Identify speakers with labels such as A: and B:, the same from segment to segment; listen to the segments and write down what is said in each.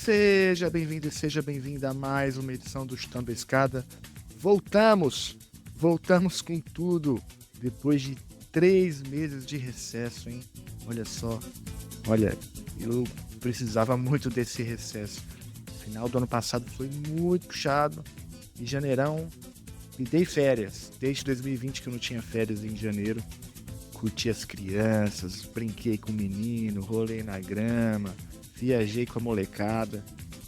A: Seja bem-vindo e seja bem-vinda a mais uma edição do Chutando a Escada. Voltamos com tudo, depois de 3 meses de recesso, hein? Olha só, eu precisava muito desse recesso. O final do ano passado foi muito puxado, e janeirão me dei férias. Desde 2020 que eu não tinha férias em janeiro. Curti as crianças, brinquei com o menino, rolei na grama, viajei com a molecada.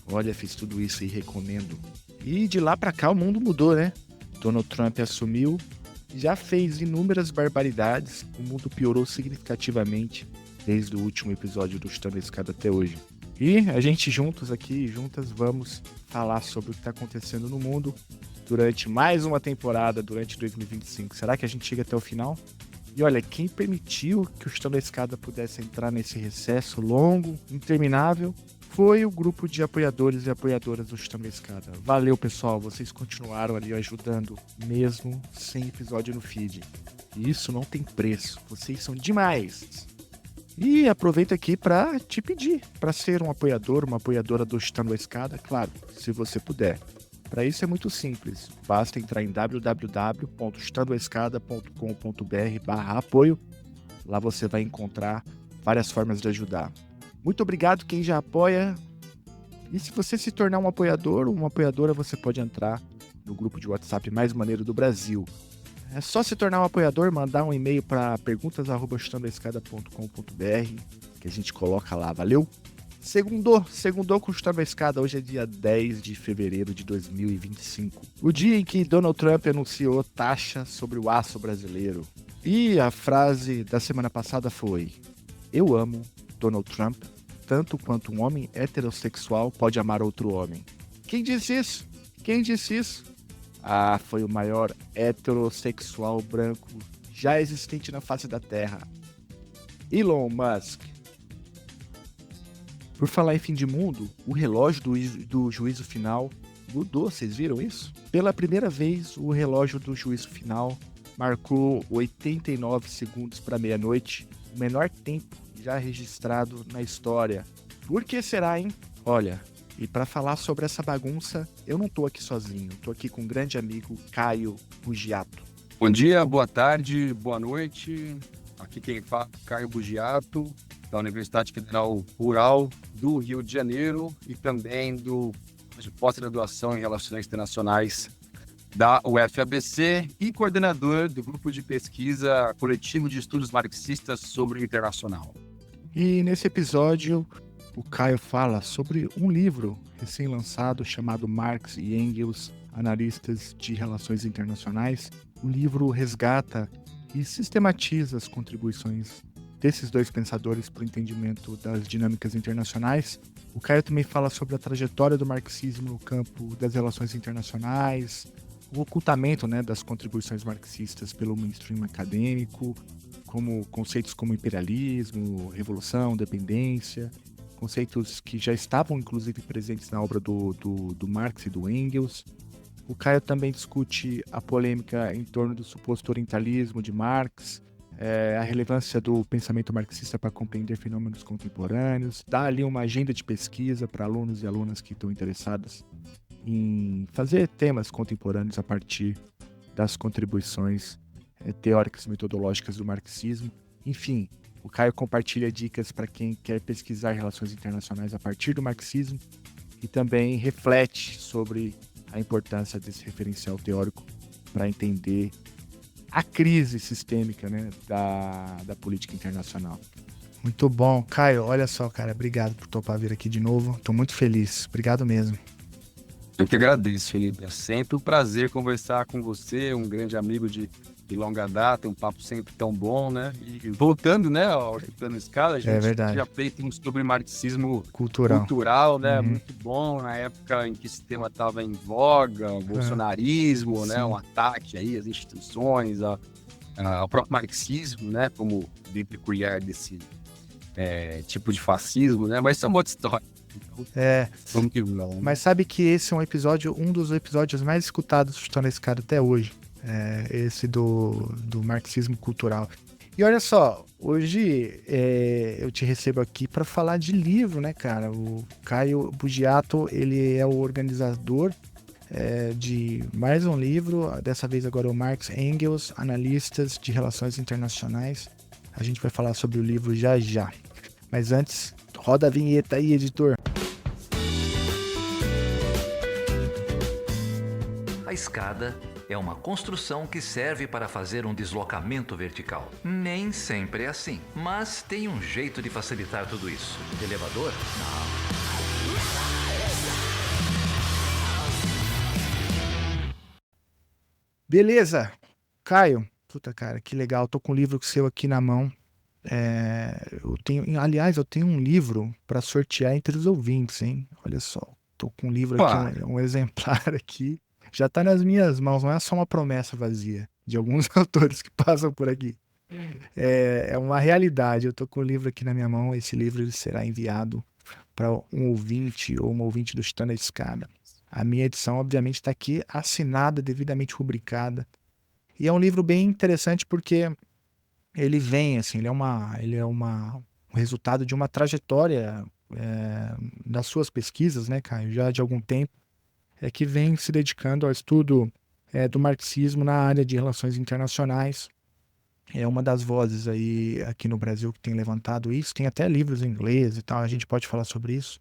A: Olha, fiz tudo isso e recomendo. E de lá pra cá o mundo mudou, né? Donald Trump assumiu, já fez inúmeras barbaridades, o mundo piorou significativamente desde o último episódio do Chutando a Escada até hoje. E a gente juntas, vamos falar sobre o que está acontecendo no mundo durante mais uma temporada, durante 2025. Será que a gente chega até o final? E olha, quem permitiu que o Chutando a Escada pudesse entrar nesse recesso longo, interminável, foi o grupo de apoiadores e apoiadoras do Chutando a Escada. Valeu, pessoal, vocês continuaram ali ajudando, mesmo sem episódio no feed. E isso não tem preço, vocês são demais! E aproveito aqui para te pedir para ser um apoiador, uma apoiadora do Chutando a Escada, claro, se você puder. Para isso é muito simples, basta entrar em www.chutandoaescada.com.br/apoio. Lá você vai encontrar várias formas de ajudar. Muito obrigado quem já apoia. E se você se tornar um apoiador ou uma apoiadora, você pode entrar no grupo de WhatsApp mais maneiro do Brasil. É só se tornar um apoiador, mandar um e-mail para perguntas@chutandoaescada.com.br que a gente coloca lá, valeu? Segundou com o Chutando a Escada. Hoje é dia 10 de fevereiro de 2025. O dia em que Donald Trump anunciou taxa sobre o aço brasileiro. E a frase da semana passada foi: eu amo Donald Trump tanto quanto um homem heterossexual pode amar outro homem. Quem disse isso? Ah, foi o maior heterossexual branco já existente na face da Terra. Elon Musk. Por falar em fim de mundo, o relógio do juízo final mudou, vocês viram isso? Pela primeira vez, o relógio do juízo final marcou 89 segundos para meia-noite, o menor tempo já registrado na história. Por que será, hein? Olha, e para falar sobre essa bagunça, eu não tô aqui sozinho, tô aqui com um grande amigo, Caio Bugiato.
B: Bom dia, boa tarde, boa noite. Aqui quem fala é Caio Bugiato, da Universidade Federal Rural do Rio de Janeiro e também do pós-graduação em Relações Internacionais da UFABC e coordenador do grupo de pesquisa coletivo de estudos marxistas sobre o internacional.
A: E nesse episódio, o Caio fala sobre um livro recém-lançado chamado Marx e Engels, Analistas de Relações Internacionais. O livro resgata e sistematiza as contribuições desses dois pensadores para o entendimento das dinâmicas internacionais. O Caio também fala sobre a trajetória do marxismo no campo das relações internacionais, o ocultamento, das contribuições marxistas pelo mainstream acadêmico, como conceitos como imperialismo, revolução, dependência, conceitos que já estavam inclusive presentes na obra do Marx e do Engels. O Caio também discute a polêmica em torno do suposto orientalismo de Marx, a relevância do pensamento marxista para compreender fenômenos contemporâneos, dá ali uma agenda de pesquisa para alunos e alunas que estão interessados em fazer temas contemporâneos a partir das contribuições teóricas e metodológicas do marxismo. Enfim, o Caio compartilha dicas para quem quer pesquisar relações internacionais a partir do marxismo e também reflete sobre a importância desse referencial teórico para entender a crise sistêmica, da política internacional. Muito bom. Caio, olha só, cara, obrigado por topar vir aqui de novo. Estou muito feliz. Obrigado mesmo.
B: Eu que agradeço, Felipe. É sempre um prazer conversar com você, um grande amigo de longa data, um papo sempre tão bom, né? E voltando, ao Chutando a Escada, a gente já fez um sobre marxismo cultural, né? Uhum. Muito bom, na época em que esse tema estava em voga, o bolsonarismo, né? Um ataque aí às instituições, ao próprio marxismo, né? Como peculiar desse tipo de fascismo, né? Mas isso é uma outra história. Vamos que vamos.
A: Mas sabe que esse é um dos episódios mais escutados do Chutando a Escada até hoje. Esse do marxismo cultural. E olha só, Hoje eu te recebo aqui para falar de livro, né, cara? O Caio Bugiato, ele é o organizador de mais um livro, dessa vez agora o Marx Engels, Analistas de Relações Internacionais. A gente vai falar sobre o livro já já. Mas antes, roda a vinheta aí, editor.
C: A escada é uma construção que serve para fazer um deslocamento vertical. Nem sempre é assim, mas tem um jeito de facilitar tudo isso. Elevador? Não.
A: Beleza, Caio. Puta, cara, que legal. Tô com o livro seu aqui na mão. Eu tenho um livro para sortear entre os ouvintes, hein? Olha só, tô com um livro aqui, um exemplar aqui. Já tá nas minhas mãos, não é só uma promessa vazia de alguns autores que passam por aqui. É uma realidade. Eu tô com o livro aqui na minha mão. Esse livro ele será enviado para um ouvinte ou uma ouvinte do Chutando a Escada. A minha edição, obviamente, está aqui assinada, devidamente rubricada. E é um livro bem interessante porque ele vem, assim, ele é um resultado de uma trajetória das suas pesquisas, né, Caio, já de algum tempo, que vem se dedicando ao estudo do marxismo na área de relações internacionais. É uma das vozes aí aqui no Brasil que tem levantado isso. Tem até livros em inglês e tal, a gente pode falar sobre isso.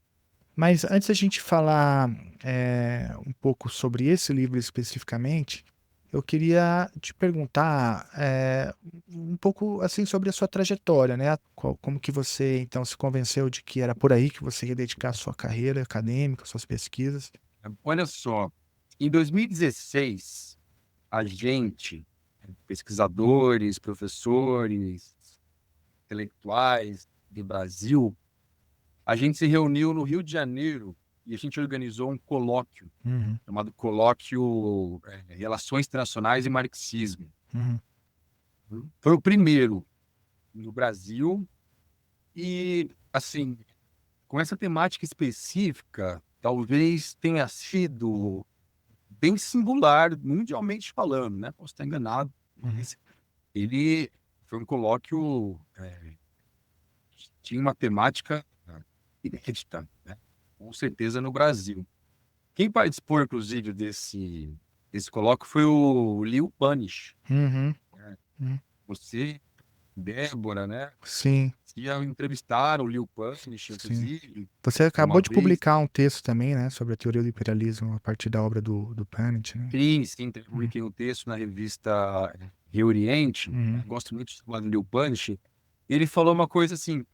A: Mas antes da gente falar um pouco sobre esse livro especificamente, eu queria te perguntar um pouco assim sobre a sua trajetória, né? Como que você então se convenceu de que era por aí que você ia dedicar a sua carreira acadêmica, suas pesquisas?
B: Olha só, em 2016, a gente, pesquisadores, professores, intelectuais do Brasil, a gente se reuniu no Rio de Janeiro e a gente organizou um colóquio, chamado Colóquio Relações Internacionais e Marxismo. Foi o primeiro no Brasil e, assim, com essa temática específica, talvez tenha sido bem singular, mundialmente falando, né? Posso estar enganado, mas ele foi um colóquio tinha uma temática inédita, né? Com certeza no Brasil. Quem participou, inclusive, desse colóquio foi o Liu Panish. Você, Débora, né?
A: Sim.
B: Que entrevistaram o Liu Panish, inclusive.
A: Você acabou de publicar um texto também, né? Sobre a teoria do imperialismo a partir da obra do Panish, né?
B: Sim, publiquei um texto na revista Rio Oriente. Gosto muito de falar do Liu Panish. Ele falou uma coisa assim,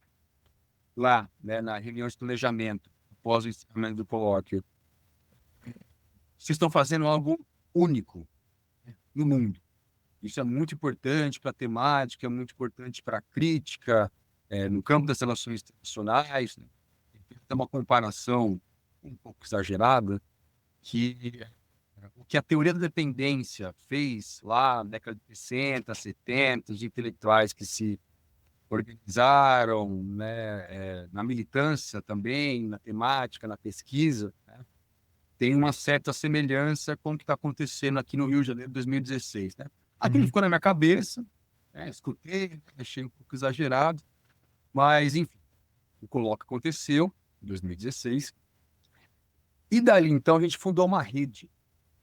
B: lá, né, na reunião de planejamento, após o encerramento do colóquio. Vocês estão fazendo algo único no mundo. Isso é muito importante para a temática, é muito importante para a crítica, no campo das relações internacionais. Né? Tem uma comparação um pouco exagerada, que o que a teoria da dependência fez lá na década de 60, 70, os intelectuais que se organizaram, né, na militância também, na temática, na pesquisa, né, tem uma certa semelhança com o que está acontecendo aqui no Rio de Janeiro de 2016. Né? Aquilo ficou na minha cabeça, escutei, achei um pouco exagerado, mas, enfim, o colóquio aconteceu em 2016. E dali, então, a gente fundou uma rede.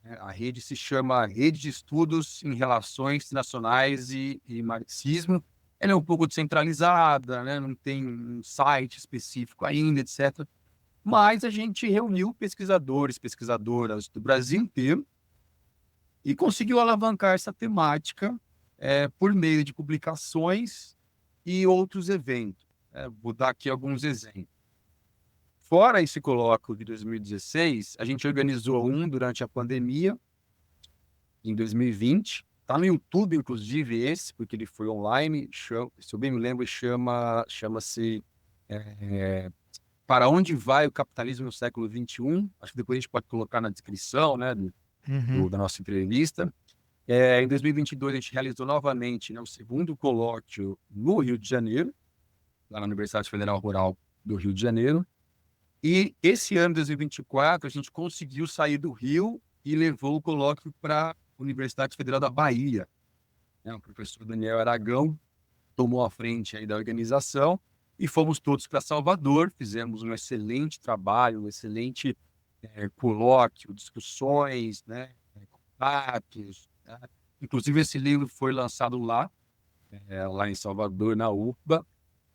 B: Né? A rede se chama Rede de Estudos em Relações Nacionais e Marxismo. Ela é um pouco descentralizada, né? Não tem um site específico ainda, etc. Mas a gente reuniu pesquisadores, pesquisadoras do Brasil inteiro e conseguiu alavancar essa temática por meio de publicações e outros eventos. Vou dar aqui alguns exemplos. Fora esse colóquio de 2016, a gente organizou um durante a pandemia, em 2020. Está no YouTube, inclusive, esse, porque ele foi online. Se eu bem me lembro, chama-se Para Onde Vai o Capitalismo no Século XXI? Acho que depois a gente pode colocar na descrição, né, da nossa entrevista. Em 2022, a gente realizou novamente, né, o segundo colóquio no Rio de Janeiro, lá na Universidade Federal Rural do Rio de Janeiro. E esse ano, 2024, a gente conseguiu sair do Rio e levou o colóquio para a Universidade Federal da Bahia. O professor Daniel Aragão tomou a frente aí da organização e fomos todos para Salvador, fizemos um excelente trabalho, um excelente colóquio, discussões, né, contatos, né? Inclusive esse livro foi lançado lá em Salvador, na UFBA,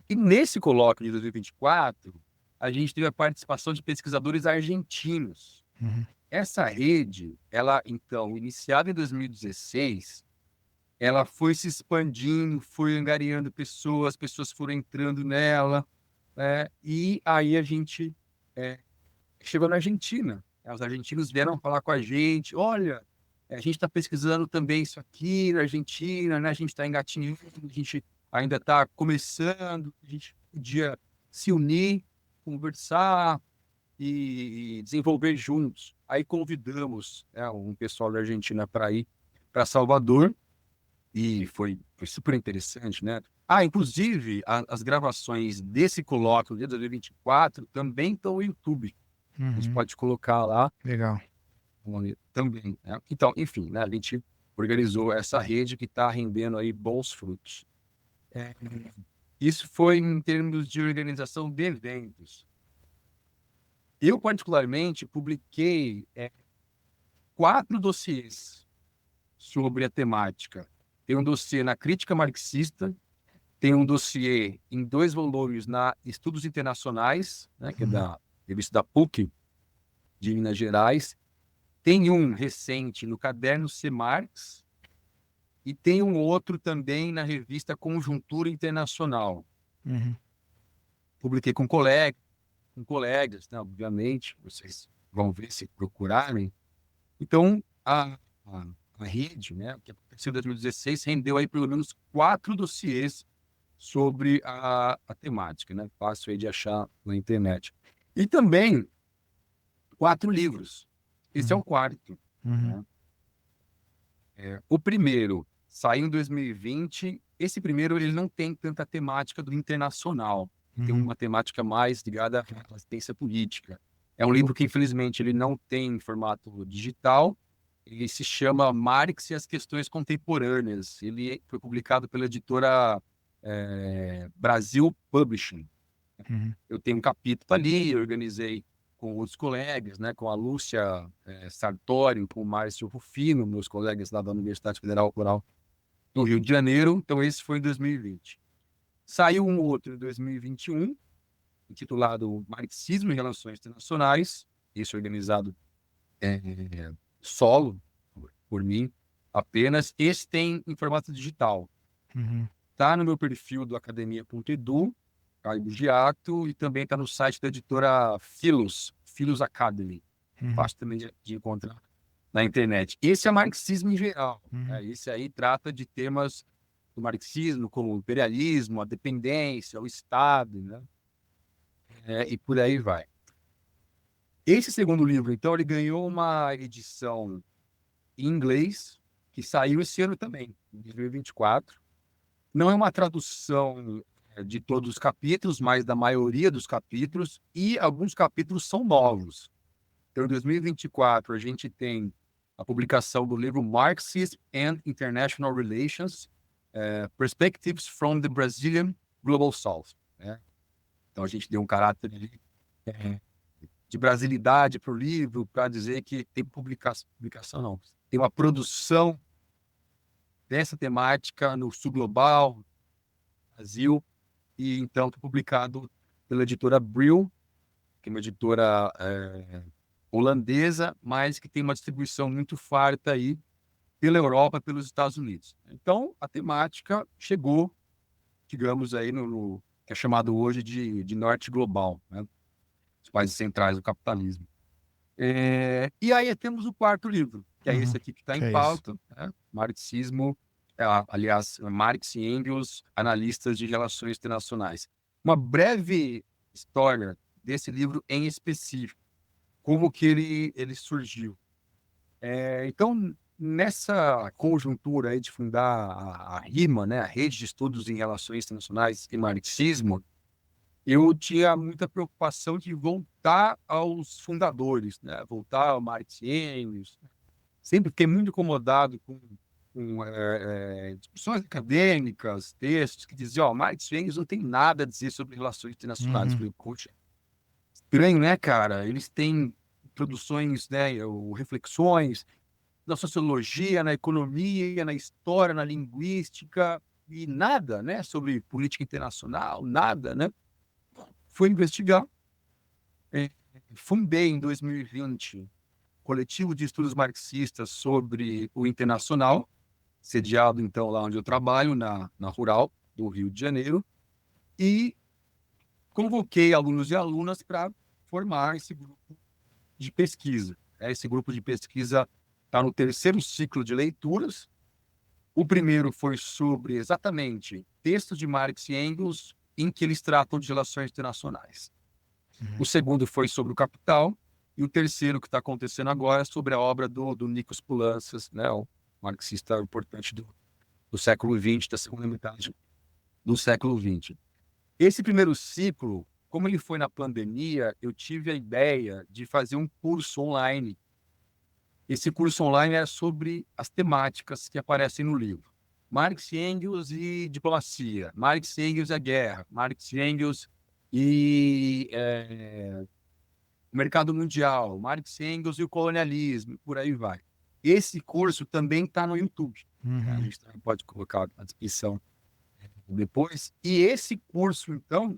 B: e nesse colóquio de 2024, a gente teve a participação de pesquisadores argentinos.
A: Uhum.
B: Essa rede, ela, então, iniciada em 2016, ela foi se expandindo, foi angariando pessoas foram entrando nela, né? E aí a gente chegou na Argentina. Os argentinos vieram falar com a gente, olha, a gente está pesquisando também isso aqui na Argentina, né? A gente está engatinhando, a gente ainda está começando, a gente podia se unir, conversar e desenvolver juntos. Aí convidamos, né, um pessoal da Argentina para ir para Salvador e foi super interessante, né? Inclusive, as gravações desse colóquio de 2024 também estão no YouTube. A gente pode colocar lá.
A: Legal.
B: Também, né? Então, enfim, né, a gente organizou essa rede que está rendendo aí bons frutos. Isso foi em termos de organização de eventos. Eu, particularmente, publiquei 4 dossiês sobre a temática. Tem um dossiê na Crítica Marxista, tem um dossiê em 2 volumes na Estudos Internacionais, né, que é da revista da PUC, de Minas Gerais. Tem um recente no Caderno C. Marx e tem um outro também na revista Conjuntura Internacional. Publiquei com colegas, né, obviamente, vocês vão ver se procurarem. Então, a rede, né, que aconteceu em 2016, rendeu aí pelo menos 4 dossiês sobre a temática, né? Fácil aí de achar na internet. E também 4 livros. Esse é o 4º. Né? O primeiro saiu em 2020. Esse primeiro ele não tem tanta temática do internacional. Tem uma temática mais ligada à assistência política. É um livro que, infelizmente, ele não tem formato digital. Ele se chama Marx e as Questões Contemporâneas. Ele foi publicado pela editora Brasil Publishing. Eu tenho um capítulo ali, eu organizei com outros colegas, né, com a Lúcia Sartório, com o Márcio Rufino, meus colegas lá da Universidade Federal Rural do Rio de Janeiro. Então, esse foi em 2020. Saiu um outro em 2021, intitulado Marxismo e Relações Internacionais, esse organizado solo, por mim, apenas. Esse tem em formato digital. Está no meu perfil do academia.edu, Caio Bugiato, e também está no site da editora Philos Academy. Fácil também de encontrar na internet. Esse é marxismo em geral. Esse aí trata de temas do marxismo, como o imperialismo, a dependência, o Estado, né? E por aí vai. Esse segundo livro, então, ele ganhou uma edição em inglês, que saiu esse ano também, em 2024. Não é uma tradução de todos os capítulos, mas da maioria dos capítulos, e alguns capítulos são novos. Então, em 2024, a gente tem a publicação do livro Marxism and International Relations, Perspectives from the Brazilian Global South. Né? Então, a gente deu um caráter de brasilidade para o livro, para dizer que tem publicação não, tem uma produção dessa temática no sul global, Brasil, e então foi publicado pela editora Brill, que é uma editora holandesa, mas que tem uma distribuição muito farta aí pela Europa, pelos Estados Unidos. Então, a temática chegou, digamos, aí no que é chamado hoje de norte global, né? Os países centrais do capitalismo. E aí temos o 4º livro, que é esse aqui que está em pauta, né? Marxismo, aliás, Marx e Engels, analistas de relações internacionais. Uma breve história desse livro em específico, como que ele surgiu. Então, nessa conjuntura aí de fundar a RIMA, né, a Rede de Estudos em Relações Internacionais e Marxismo, eu tinha muita preocupação de voltar aos fundadores, né, voltar ao Marx e Engels. Sempre fiquei muito incomodado com com discussões acadêmicas, textos que diziam, Marx e Engels não tem nada a dizer sobre relações internacionais. Eu falei, poxa, estranho, né, cara? Eles têm produções, né, ou reflexões na sociologia, na economia, na história, na linguística, e nada, né, sobre política internacional, nada, né? Fui investigar. Fundei em 2020 coletivo de estudos marxistas sobre o internacional, sediado, então, lá onde eu trabalho, na Rural, do Rio de Janeiro, e convoquei alunos e alunas para formar esse grupo de pesquisa. Esse grupo de pesquisa está no 3º ciclo de leituras. O primeiro foi sobre, exatamente, textos de Marx e Engels em que eles tratam de relações internacionais. O segundo foi sobre o Capital, e o terceiro, que está acontecendo agora, é sobre a obra do Nikos Poulantzas, né, o marxista importante do século XX, da segunda metade do século XX. Esse primeiro ciclo, como ele foi na pandemia, eu tive a ideia de fazer um curso online. Esse curso online é sobre as temáticas que aparecem no livro. Marx e Engels e diplomacia, Marx e Engels e a guerra, Marx e Engels e o mercado mundial, Marx e Engels e o colonialismo, por aí vai. Esse curso também está no YouTube. A gente também pode colocar na descrição depois. E esse curso, então,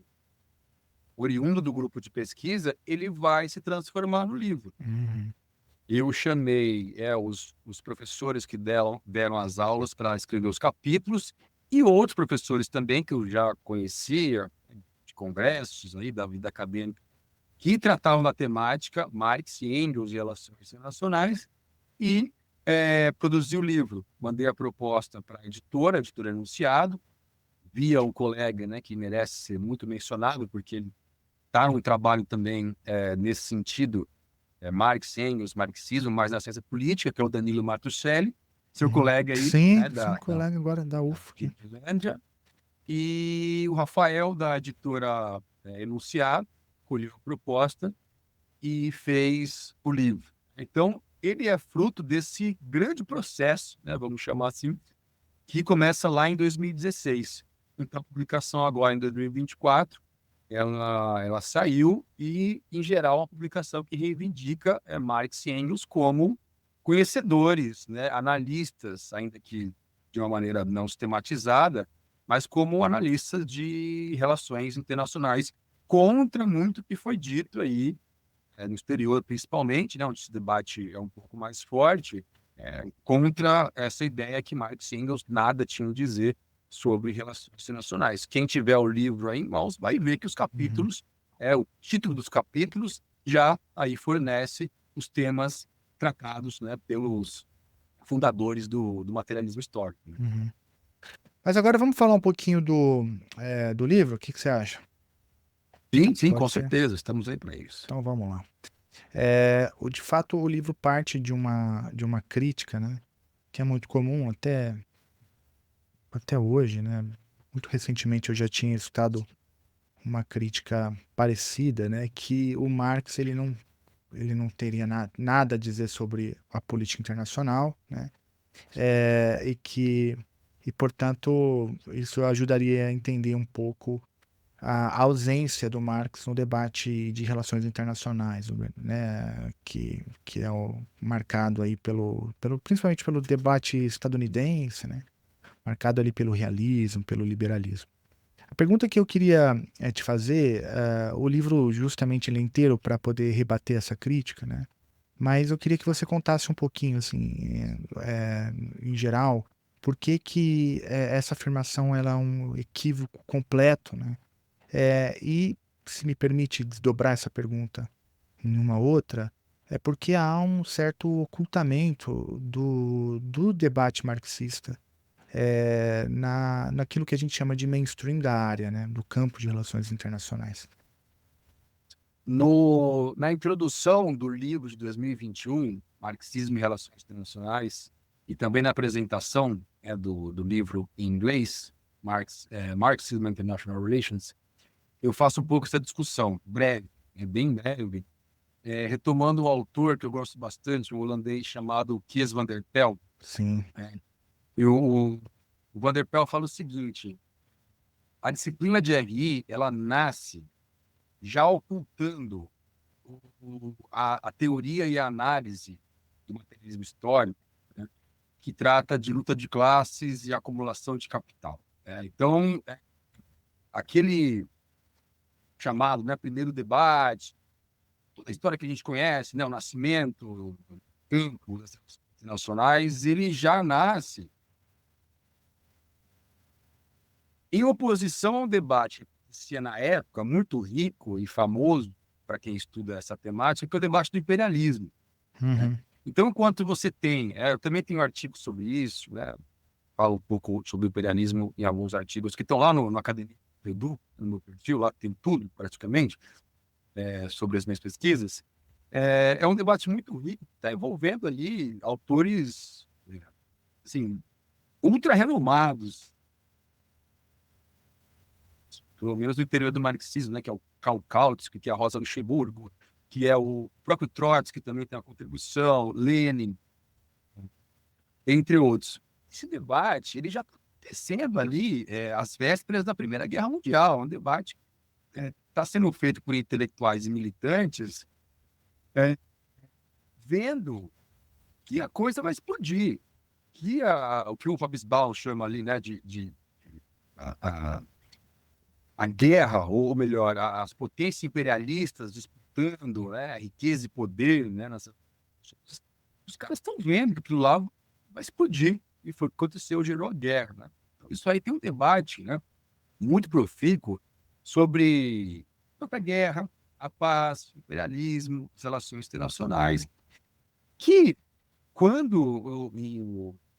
B: oriundo do grupo de pesquisa, ele vai se transformar no livro. Eu chamei os professores que deram as aulas para escrever os capítulos e outros professores também que eu já conhecia, de congressos aí, da vida acadêmica, que tratavam da temática Marx e Engels e relações internacionais, e produzi o livro. Mandei a proposta para a editora Enunciado, via um colega, né, que merece ser muito mencionado, porque ele está no trabalho também nesse sentido, Marx, Engels, marxismo, mas na ciência política, que é o Danilo Martuscelli, seu colega aí.
A: Sim, né, colega agora da UFSC.
B: E o Rafael, da editora Enunciado, colheu a proposta e fez o livro. Então, ele é fruto desse grande processo, né, vamos chamar assim, que começa lá em 2016. Então, a publicação agora em 2024, ela saiu e, em geral, uma publicação que reivindica Marx e Engels como conhecedores, né, analistas, ainda que de uma maneira não sistematizada, mas como analistas de relações internacionais, contra muito que foi dito aí no exterior, principalmente, né, onde esse debate é um pouco mais forte, contra essa ideia que Marx e Engels nada tinham a dizer sobre relações internacionais. Quem tiver o livro aí em mãos vai ver que os capítulos, o título dos capítulos já aí fornece os temas tratados, né, pelos fundadores do materialismo histórico. Né?
A: Mas agora vamos falar um pouquinho do livro, o que você acha?
B: Sim, com certeza, estamos aí para isso.
A: Então vamos lá. De fato, o livro parte de uma crítica, né, que é muito comum até hoje, né? Muito recentemente eu já tinha escutado uma crítica parecida, né, que o Marx ele não teria nada a dizer sobre a política internacional, né, e portanto isso ajudaria a entender um pouco a ausência do Marx no debate de relações internacionais, né, que é marcado aí principalmente pelo debate estadunidense, né, marcado ali pelo realismo, pelo liberalismo. A pergunta que eu queria te fazer, o livro justamente ele é inteiro para poder rebater essa crítica, né? Mas eu queria que você contasse um pouquinho, assim, em geral, por que essa afirmação ela é um equívoco completo, né? E, se me permite desdobrar essa pergunta em uma outra, é porque há um certo ocultamento do debate marxista naquilo que a gente chama de mainstream da área, né, do campo de relações internacionais.
B: Na introdução do livro de 2021, Marxismo e Relações Internacionais, e também na apresentação do livro em inglês, Marxism and International Relations, eu faço um pouco essa discussão, breve, bem breve, retomando um autor que eu gosto bastante, um holandês chamado Kees van der Tel.
A: Sim.
B: E o Van der Pel fala o seguinte: a disciplina de RI, ela nasce já ocultando a teoria e a análise do materialismo histórico, né, que trata de luta de classes e acumulação de capital. Então, aquele chamado, né, primeiro debate, toda a história que a gente conhece, né, o nascimento, o campo das nacionais, ele já nasce em oposição ao debate que acontecia na época, muito rico e famoso para quem estuda essa temática, que é o debate do imperialismo. Né? Então, enquanto você tem, eu também tenho artigos sobre isso, né? Falo um pouco sobre o imperialismo em alguns artigos que estão lá no Academia do Edu, no meu perfil, lá tem tudo praticamente sobre as minhas pesquisas. É um debate muito rico, está envolvendo ali autores assim, ultra renomados, pelo menos do interior do marxismo, né, que é o Karl Kautsky, que é a Rosa Luxemburgo, que é o próprio Trotsky, que também tem uma contribuição, Lenin, entre outros. Esse debate ele já está acontecendo ali às vésperas da Primeira Guerra Mundial, um debate que está sendo feito por intelectuais e militantes, vendo que a coisa vai explodir, que o que o Hobsbawm chama ali, né, a guerra, ou melhor, as potências imperialistas disputando, né, riqueza e poder, né, os caras estão vendo que aquilo lá vai explodir. E foi o que aconteceu, gerou a guerra. Né? Então, isso aí tem um debate, né, muito profícuo sobre a guerra, a paz, o imperialismo, as relações internacionais, que quando,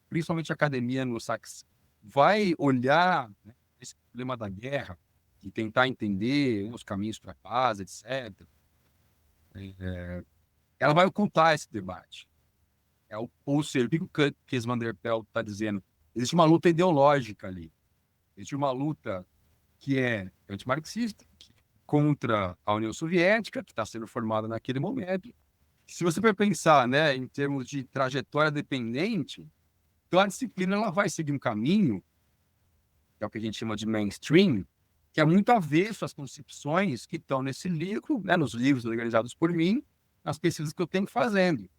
B: principalmente a academia anglo-saxã, vai olhar, né, esse problema da guerra, e tentar entender os caminhos para a paz, etc., ela vai ocultar esse debate. Ou seja, o que o Kees van der Pel está dizendo? Existe uma luta ideológica ali. Existe uma luta que é antimarxista contra a União Soviética, que está sendo formada naquele momento. Se você for pensar, né, em termos de trajetória dependente, então a disciplina ela vai seguir um caminho, que é o que a gente chama de mainstream, que é muito avesso às concepções que estão nesse livro, né, nos livros organizados por mim, nas pesquisas que eu tenho fazendo.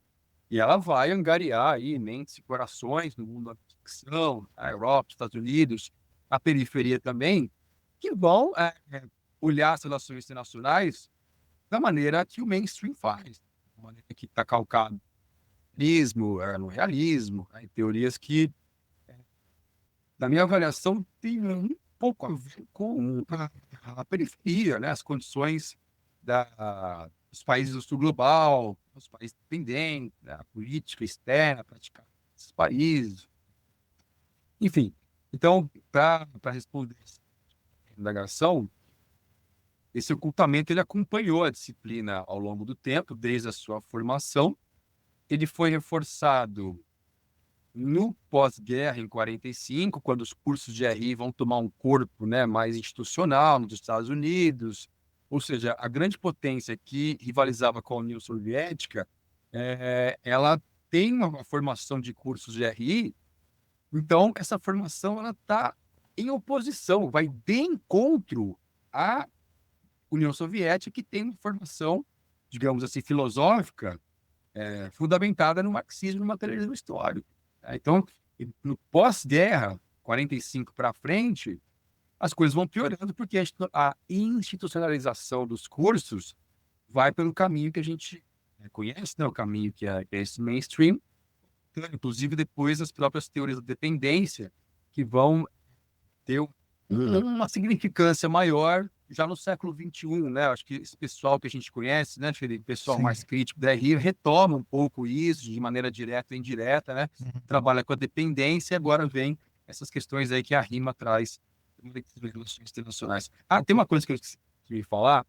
B: E ela vai angariar aí mentes e corações no mundo da ficção, a Europa, Estados Unidos, a periferia também, que vão olhar as relações internacionais da maneira que o mainstream faz, da maneira que está calcado no realismo, em teorias que, na minha avaliação, tem um pouco a ver com a periferia, né? As condições dos países do sul global, os países dependentes, né? A política externa praticada nesses países. Enfim, então, para responder essa indagação, esse ocultamento ele acompanhou a disciplina ao longo do tempo, desde a sua formação. Ele foi reforçado no pós-guerra, em 45, quando os cursos de RI vão tomar um corpo, né, mais institucional nos Estados Unidos, ou seja, a grande potência que rivalizava com a União Soviética, ela tem uma formação de cursos de RI, então essa formação ela está em oposição, vai de encontro à União Soviética, que tem uma formação, digamos assim, filosófica, fundamentada no marxismo e no materialismo histórico. Então, no pós-guerra, 45 para frente, as coisas vão piorando, porque a institucionalização dos cursos vai pelo caminho que a gente conhece, né? O caminho que é esse mainstream, inclusive depois as próprias teorias da dependência, que vão ter uma significância maior já no século XXI, né? Acho que esse pessoal que a gente conhece, né, Felipe, pessoal mais crítico da RI, retoma um pouco isso de maneira direta ou indireta, né? Trabalha com a dependência e agora vem essas questões aí que a RIMA traz das relações internacionais. Tem uma coisa que eu esqueci de falar.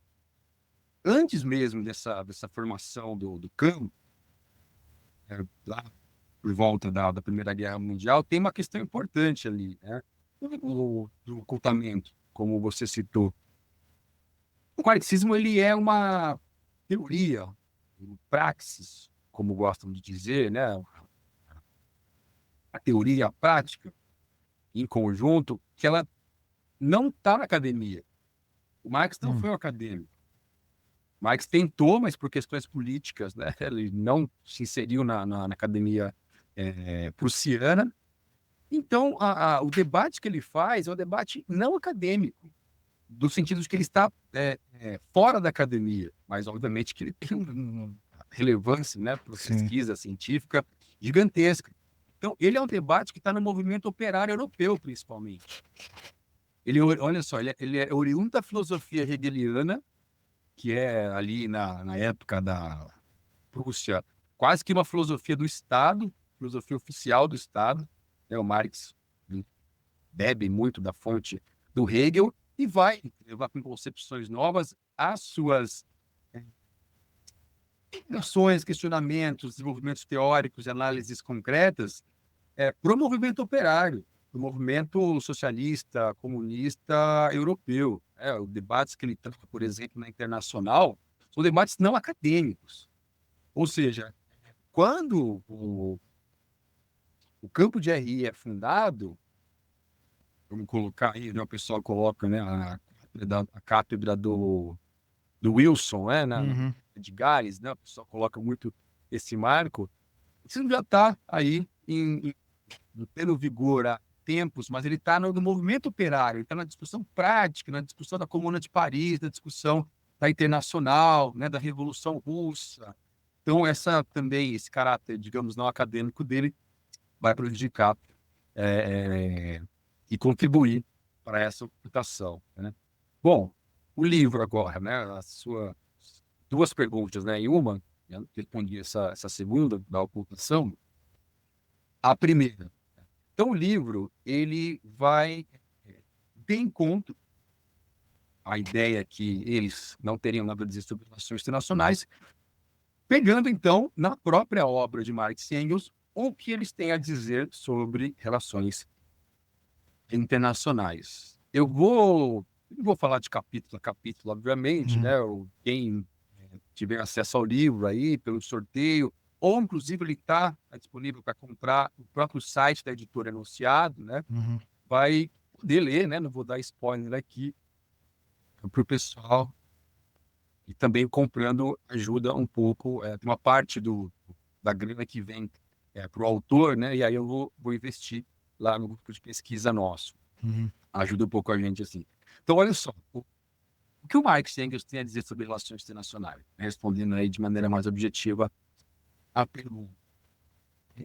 B: Antes mesmo dessa formação do campo, lá por volta da Primeira Guerra Mundial, tem uma questão importante ali, né? Do ocultamento, como você citou. O marxismo ele é uma teoria, praxis, como gostam de dizer, né? a teoria e a prática em conjunto, que ela não está na academia. O Marx não foi um acadêmico. O Marx tentou, mas por questões políticas, né, ele não se inseriu na academia prussiana. Então, o debate que ele faz é um debate não acadêmico, do sentido de que ele está fora da academia, mas obviamente que ele tem uma relevância, né, para a pesquisa científica gigantesca. Então, ele é um debate que está no movimento operário europeu, principalmente. Olha só, ele é oriundo da filosofia hegeliana, que é ali na época da Prússia, quase que uma filosofia do Estado, filosofia oficial do Estado. O Marx bebe muito da fonte do Hegel e vai levar com concepções novas as suas ações, questionamentos, desenvolvimentos teóricos e análises concretas para o movimento operário, para o movimento socialista, comunista europeu. Os debates que ele trata, por exemplo, na Internacional, são debates não acadêmicos. Ou seja, quando o campo de RI é fundado, vamos colocar aí, né, o pessoal coloca, né, a cátedra do Wilson, de Gales, né, o pessoal coloca muito esse marco. Isso já está aí em pleno vigor há tempos, mas ele está no movimento operário, ele está na discussão prática, na discussão da Comuna de Paris, na discussão da Internacional, né, da Revolução Russa. Então, esse caráter, digamos, não acadêmico dele vai prejudicar e contribuir para essa ocultação, né? Bom, o livro agora, né, as suas duas perguntas, né, e uma, eu respondi essa segunda da ocultação, a primeira. Então, o livro, ele vai de encontro à ideia que eles não teriam nada a dizer sobre relações internacionais, pegando, então, na própria obra de Marx e Engels, o que eles têm a dizer sobre relações internacionais. Eu não vou falar de capítulo a capítulo, obviamente, né? Quem tiver acesso ao livro aí, pelo sorteio, ou inclusive ele está disponível para comprar no próprio site da editora Enunciado, né? Vai poder ler, né? Não vou dar spoiler aqui para o pessoal. E também comprando ajuda um pouco, uma parte da grana que vem para o autor, né? E aí eu vou investir lá no grupo de pesquisa nosso. Ajuda um pouco a gente assim. Então, olha só, o que o Marx e Engels têm a dizer sobre relações internacionais? Respondendo aí de maneira mais objetiva a pergunta.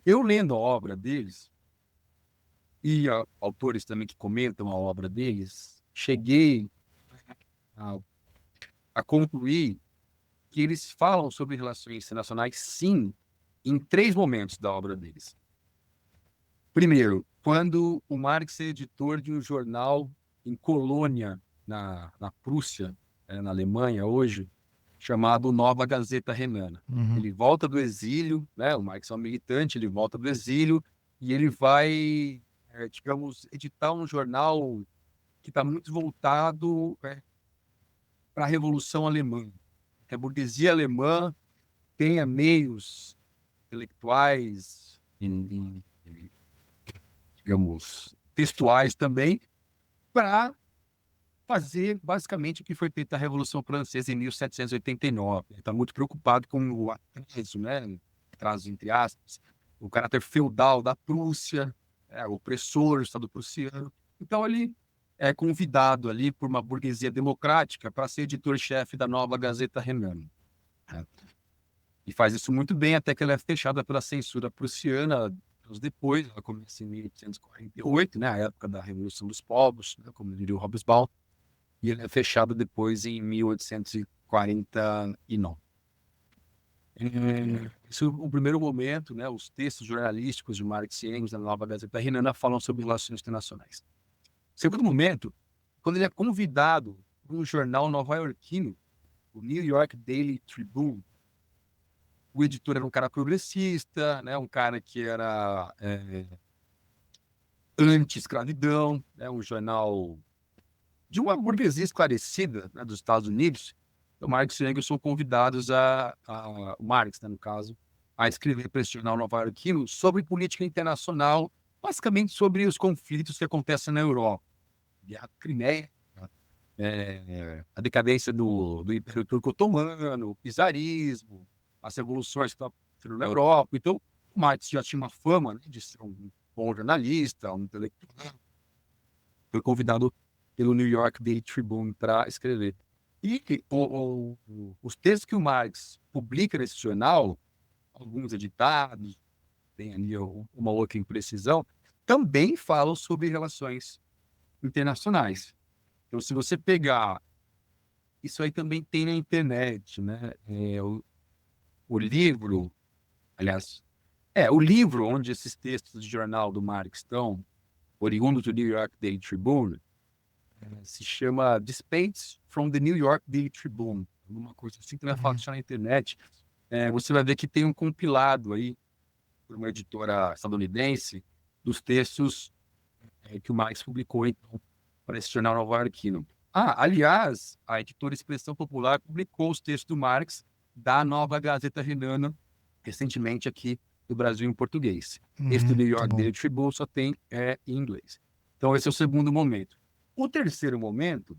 B: Eu lendo a obra deles, e autores também que comentam a obra deles, cheguei a concluir que eles falam sobre relações internacionais, sim, em 3 momentos da obra deles. Primeiro, quando o Marx é editor de um jornal em Colônia, na Prússia, na Alemanha hoje, chamado Nova Gazeta Renana. Ele volta do exílio, né? O Marx é um militante, ele volta do exílio e ele vai, digamos, editar um jornal que está muito voltado para a Revolução Alemã. A burguesia alemã tenha meios intelectuais, digamos, textuais também, para fazer basicamente o que foi feito na Revolução Francesa em 1789. Ele está muito preocupado com o atraso, né? Atraso entre aspas, o caráter feudal da Prússia, o opressor do Estado prussiano. Então ele é convidado ali por uma burguesia democrática para ser editor-chefe da Nova Gazeta Renana. E faz isso muito bem, até que ela é fechada pela censura prussiana anos depois. Ela começa em 1848, né, a época da Revolução dos Povos, né, como diria o Hobsbawm, e ele é fechado depois em 1849. Esse é o primeiro momento, né, os textos jornalísticos de Marx e Engels, da Nova Gazeta Renana, falam sobre relações internacionais. Segundo momento, quando ele é convidado por um jornal nova-iorquino, o New York Daily Tribune. O editor era um cara progressista, né, um cara que era anti-escravidão, né, um jornal de uma burguesia esclarecida, né, dos Estados Unidos. Então, Marx e Engels são convidados Marx, né, no caso, a escrever para esse jornal nova-iorquino sobre política internacional basicamente sobre os conflitos que acontecem na Europa. Guerra da Crimeia, a decadência do Império Turco Otomano, o czarismo, as revoluções que estavam acontecendo na Europa. Então, o Marx já tinha uma fama, né, de ser um bom jornalista, um intelectual. Foi convidado pelo New York Daily Tribune para escrever. E os textos que o Marx publica nesse jornal, alguns editados, tem ali uma outra imprecisão, também falam sobre relações internacionais. Então, se você pegar, isso aí também tem na internet, né? O livro, aliás, o livro onde esses textos de jornal do Marx estão, oriundos do New York Daily Tribune, se chama Dispense from the New York Daily Tribune. Uma coisa assim que vai falar na internet. Você vai ver que tem um compilado aí, por uma editora estadunidense, dos textos que o Marx publicou, então, para esse jornal nova-iorquino. Aliás, a editora Expressão Popular publicou os textos do Marx da Nova Gazeta Renana, recentemente aqui no Brasil em português. Esse do New York Daily Tribune só tem em inglês. Então, esse é o segundo momento. O terceiro momento,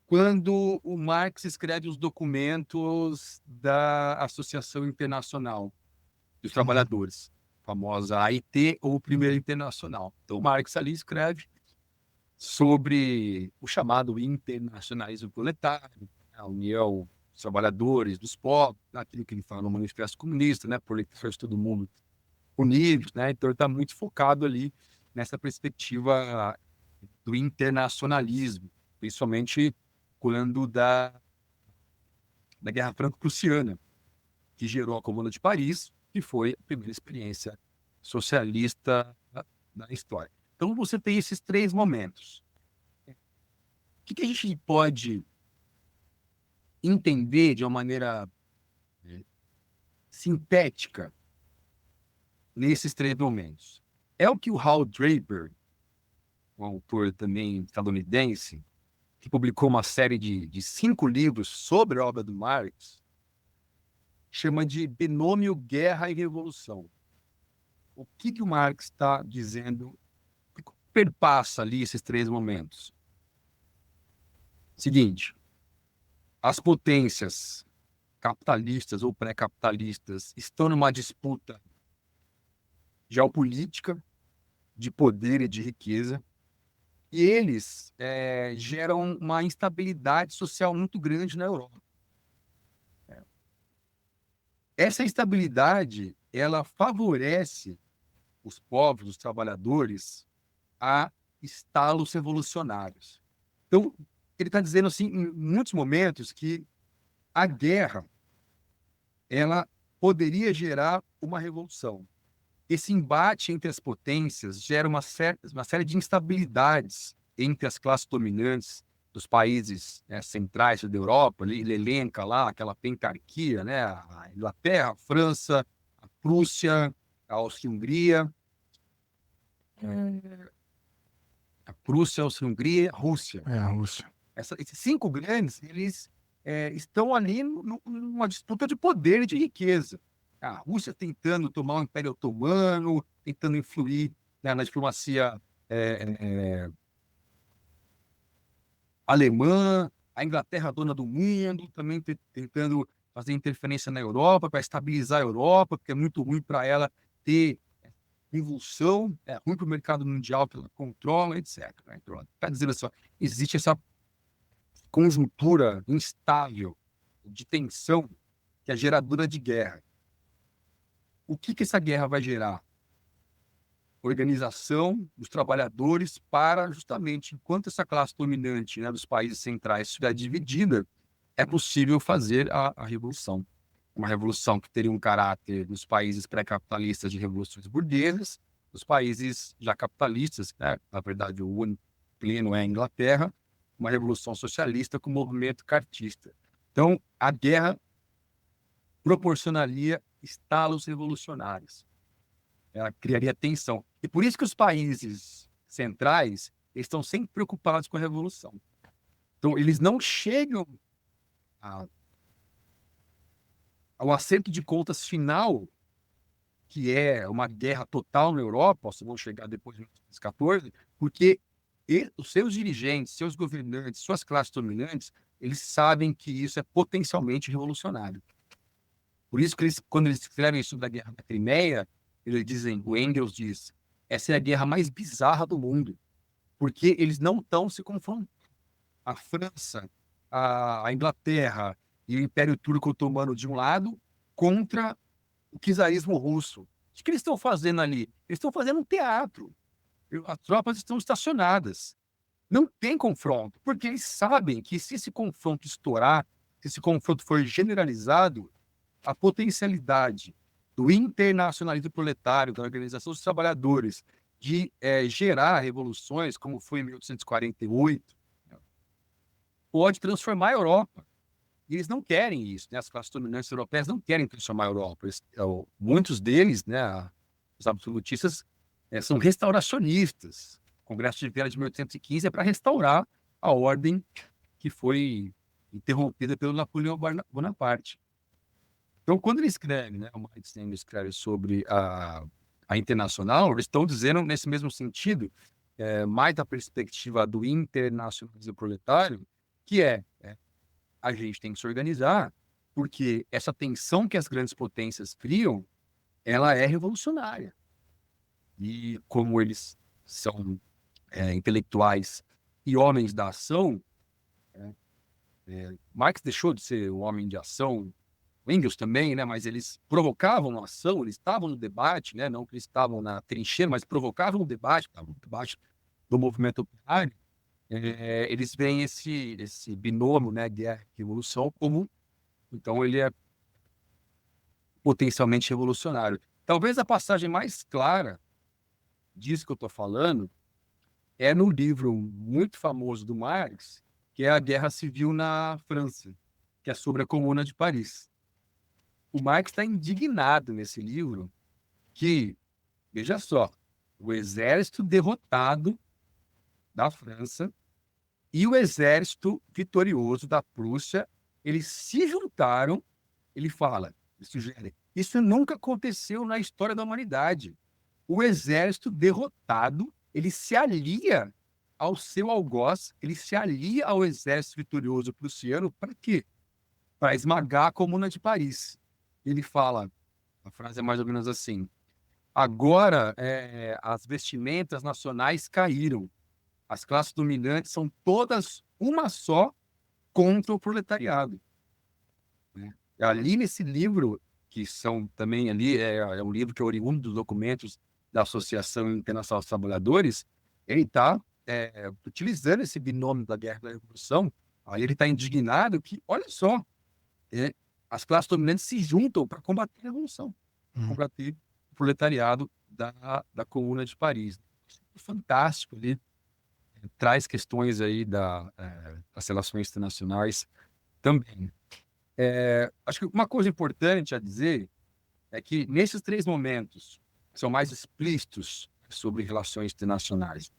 B: quando o Marx escreve os documentos da Associação Internacional dos Trabalhadores, a famosa AIT ou Primeira Internacional. Então, o Marx ali escreve sobre o chamado internacionalismo proletário, a união dos trabalhadores, dos povos, aquilo que ele fala no Manifesto Comunista, né, proletariado, todo mundo unidos, né? Então, ele está muito focado ali nessa perspectiva do internacionalismo, principalmente quando da Guerra Franco-Prussiana, que gerou a Comuna de Paris, que foi a primeira experiência socialista da história. Então, você tem esses três momentos. O que a gente pode entender de uma maneira sintética nesses três momentos? É o que o Hal Draper, um autor também estadunidense, que publicou uma série de 5 livros sobre a obra do Marx, chama de binômio guerra e revolução. O que o Marx está dizendo? O que perpassa ali esses três momentos? Seguinte, as potências capitalistas ou pré-capitalistas estão numa disputa geopolítica de poder e de riqueza, e eles geram uma instabilidade social muito grande na Europa. Essa instabilidade, ela favorece os povos, os trabalhadores, a estalos revolucionários. Então, ele está dizendo, assim, em muitos momentos, que a guerra, ela poderia gerar uma revolução. Esse embate entre as potências gera uma série de instabilidades entre as classes dominantes dos países centrais da Europa. Ele elenca lá aquela pentarquia, né? A Inglaterra, a França, a Prússia, a Áustria-Hungria, a Prússia, a Áustria-Hungria, a Rússia.
A: A Rússia.
B: Esses 5 grandes, eles estão ali numa disputa de poder e de riqueza. A Rússia tentando tomar o Império Otomano, tentando influir, né, na diplomacia alemã, a Inglaterra dona do mundo, também tentando fazer interferência na Europa para estabilizar a Europa, porque é muito ruim para ela ter revolução, é ruim para o mercado mundial que ela controla, etc. Então, está dizendo assim, existe essa conjuntura instável de tensão que é geradora de guerra. O que essa guerra vai gerar? Organização dos trabalhadores para, justamente, enquanto essa classe dominante, né, dos países centrais estiver dividida, é possível fazer a revolução. Uma revolução que teria um caráter nos países pré-capitalistas de revoluções burguesas, nos países já capitalistas, né, na verdade, o único pleno é a Inglaterra, uma revolução socialista com movimento cartista. Então, a guerra proporcionaria estalos revolucionários. Ela criaria tensão. E por isso que os países centrais estão sempre preocupados com a revolução. Então, eles não chegam ao acerto de contas final que é uma guerra total na Europa, se vão chegar depois de 1914, porque os seus dirigentes, seus governantes, suas classes dominantes, eles sabem que isso é potencialmente revolucionário. Por isso que quando eles escrevem sobre a Guerra da Crimeia, eles dizem, o Engels diz, essa é a guerra mais bizarra do mundo, porque eles não estão se confrontando. A França, a Inglaterra e o Império Turco Otomano de um lado contra o czarismo russo. O que eles estão fazendo ali? Eles estão fazendo um teatro. As tropas estão estacionadas. Não tem confronto, porque eles sabem que se esse confronto estourar, se esse confronto for generalizado, a potencialidade do internacionalismo proletário, da Organização dos Trabalhadores, de gerar revoluções, como foi em 1848, pode transformar a Europa. E eles não querem isso, né? As classes dominantes europeias não querem transformar a Europa. Muitos deles, né, os absolutistas, são restauracionistas. O Congresso de Viena de 1815 é para restaurar a ordem que foi interrompida pelo Napoleão Bonaparte. Então, quando ele escreve, né, o Marx escreve sobre a Internacional, eles estão dizendo nesse mesmo sentido, mais da perspectiva do internacionalismo proletário, que a gente tem que se organizar, porque essa tensão que as grandes potências criam, ela é revolucionária. E como eles são intelectuais e homens da ação, Marx deixou de ser um homem de ação, Engels também, né? Mas eles provocavam a ação, eles estavam no debate, né? Não que eles estavam na trincheira, mas provocavam o debate, estavam no debate do movimento operário. Eles veem esse binômio, né, guerra e revolução, como, então, ele é potencialmente revolucionário. Talvez a passagem mais clara disso que eu estou falando é no livro muito famoso do Marx, que é A Guerra Civil na França, que é sobre a Comuna de Paris. O Marx está indignado nesse livro que, veja só, o exército derrotado da França e o exército vitorioso da Prússia, eles se juntaram, ele sugere, isso nunca aconteceu na história da humanidade. O exército derrotado, ele se alia ao seu algoz, ele se alia ao exército vitorioso prussiano, para quê? Para esmagar a Comuna de Paris. Ele fala, a frase é mais ou menos assim, agora as vestimentas nacionais caíram, as classes dominantes são todas uma só contra o proletariado. Ali nesse livro, que são também ali, é um livro que é oriundo dos documentos da Associação Internacional dos Trabalhadores, ele está utilizando esse binômio da guerra e da revolução, aí ele está indignado que, olha só, as classes dominantes se juntam para combater a revolução, combater o proletariado da Comuna de Paris. Fantástico ali. Traz questões aí das relações internacionais também. Acho que uma coisa importante a dizer é que nesses 3 momentos, que são mais explícitos sobre relações internacionais,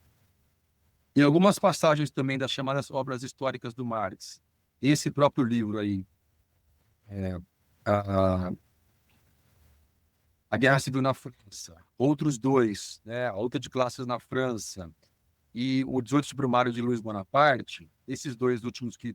B: em algumas passagens também das chamadas obras históricas do Marx, esse próprio livro aí, a Guerra Civil na França, outros 2, né, a luta de classes na França e o 18 de Brumário de Luiz Bonaparte, esses 2 últimos que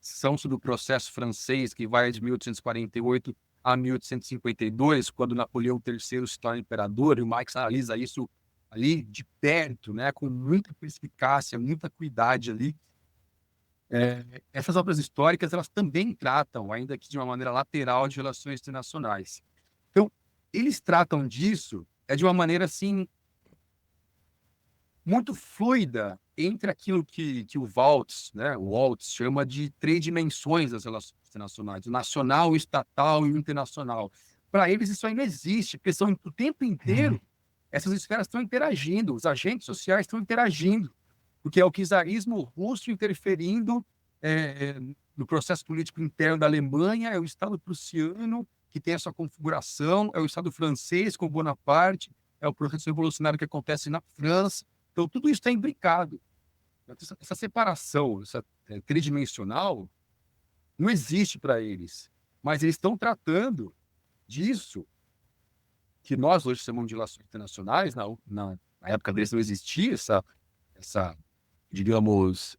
B: são sobre o processo francês, que vai de 1848 a 1852, quando Napoleão III se torna imperador, e o Marx analisa isso ali de perto, né, com muita perspicácia, muita cuidado ali. Essas obras históricas, elas também tratam, ainda que de uma maneira lateral, de relações internacionais. Então, eles tratam disso de uma maneira, assim, muito fluida entre aquilo que o Waltz, né, o Waltz chama de 3 dimensões das relações internacionais, o nacional, o estatal e o internacional. Para eles isso aí não existe, porque são o tempo inteiro essas esferas estão interagindo, os agentes sociais estão interagindo, porque é o czarismo russo interferindo no processo político interno da Alemanha, é o Estado prussiano que tem a sua configuração, é o Estado francês com Bonaparte, é o processo revolucionário que acontece na França. Então, tudo isso está imbricado. Essa separação, essa tridimensional, não existe para eles. Mas eles estão tratando disso que nós hoje chamamos de relações internacionais, na época deles não existia essa digamos,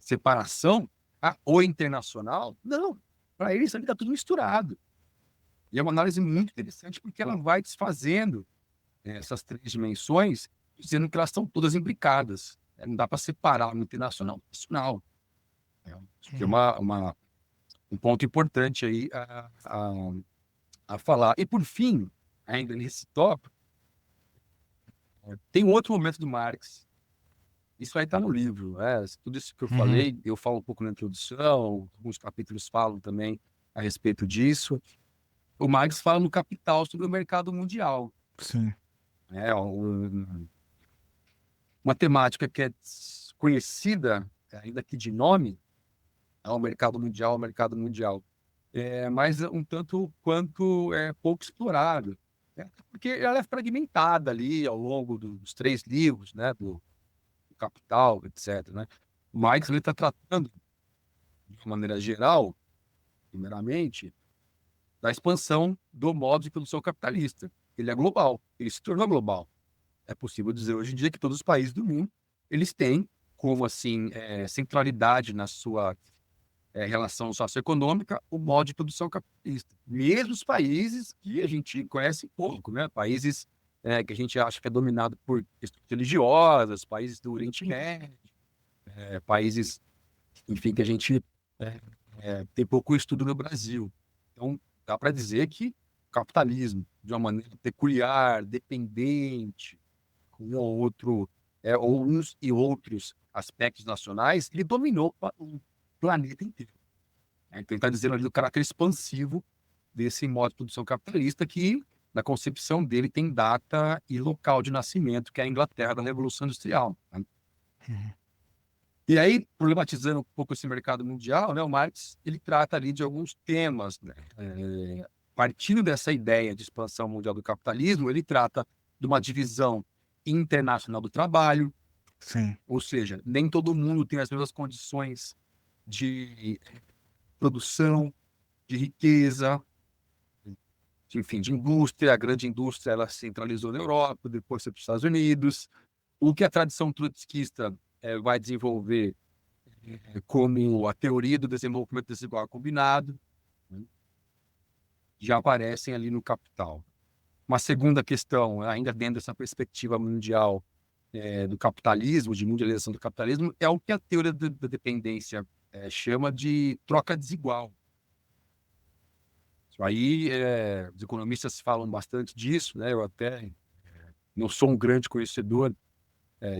B: separação, o internacional. Não, para eles ali está tudo misturado. E é uma análise muito interessante porque ela vai desfazendo essas três dimensões, dizendo que elas estão todas imbricadas. Não dá para separar o internacional do nacional. Acho que é um ponto importante aí a falar. E, por fim, ainda nesse tópico, tem um outro momento do Marx. Isso aí está no livro. Tudo isso que eu falei, eu falo um pouco na introdução, alguns capítulos falam também a respeito disso. O Marx fala no Capital sobre o mercado mundial.
A: Sim.
B: Uma temática que é conhecida, ainda que de nome, é o mercado mundial. Mas um tanto quanto pouco explorado. Porque ela é fragmentada ali ao longo dos 3 livros, né, do Capital, etc. Né? O Marx está tratando, de uma maneira geral, primeiramente, da expansão do modo de produção capitalista. Ele é global, ele se tornou global. É possível dizer hoje em dia que todos os países do mundo eles têm como assim centralidade na sua relação socioeconômica o modo de produção capitalista. Mesmo os países que a gente conhece pouco, né? Países que a gente acha que é dominado por questões religiosas, países do Oriente Médio, países, enfim, que a gente tem pouco estudo no Brasil. Então, dá para dizer que o capitalismo, de uma maneira peculiar, dependente, com um ou outro, ou uns e outros aspectos nacionais, ele dominou o planeta inteiro. Então, ele está dizendo ali do caráter expansivo desse modo de produção capitalista que, na concepção dele, tem data e local de nascimento, que é a Inglaterra da Revolução Industrial. Né? E aí, problematizando um pouco esse mercado mundial, né, o Marx ele trata ali de alguns temas. Né? Partindo dessa ideia de expansão mundial do capitalismo, ele trata de uma divisão internacional do trabalho.
A: Sim.
B: Ou seja, nem todo mundo tem as mesmas condições de produção, de riqueza, enfim, de indústria. A grande indústria ela centralizou na Europa, depois foi para os Estados Unidos. O que a tradição trotskista vai desenvolver como a teoria do desenvolvimento desigual combinado, né, já aparecem ali no Capital. Uma segunda questão, ainda dentro dessa perspectiva mundial do capitalismo, de mundialização do capitalismo, é o que a teoria da dependência chama de troca desigual. Isso aí, os economistas falam bastante disso, né? Eu até não sou um grande conhecedor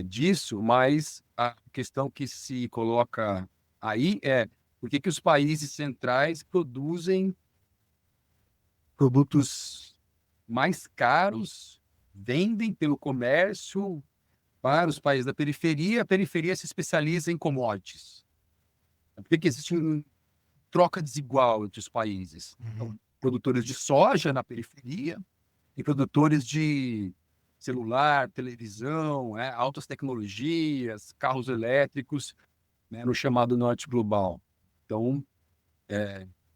B: disso, mas a questão que se coloca aí é por que os países centrais produzem produtos mais caros, vendem pelo comércio para os países da periferia, a periferia se especializa em commodities. Por que existe uma troca desigual entre os países? Então, produtores de soja na periferia e produtores de celular, televisão, altas tecnologias, carros elétricos, né, no chamado norte global. Então,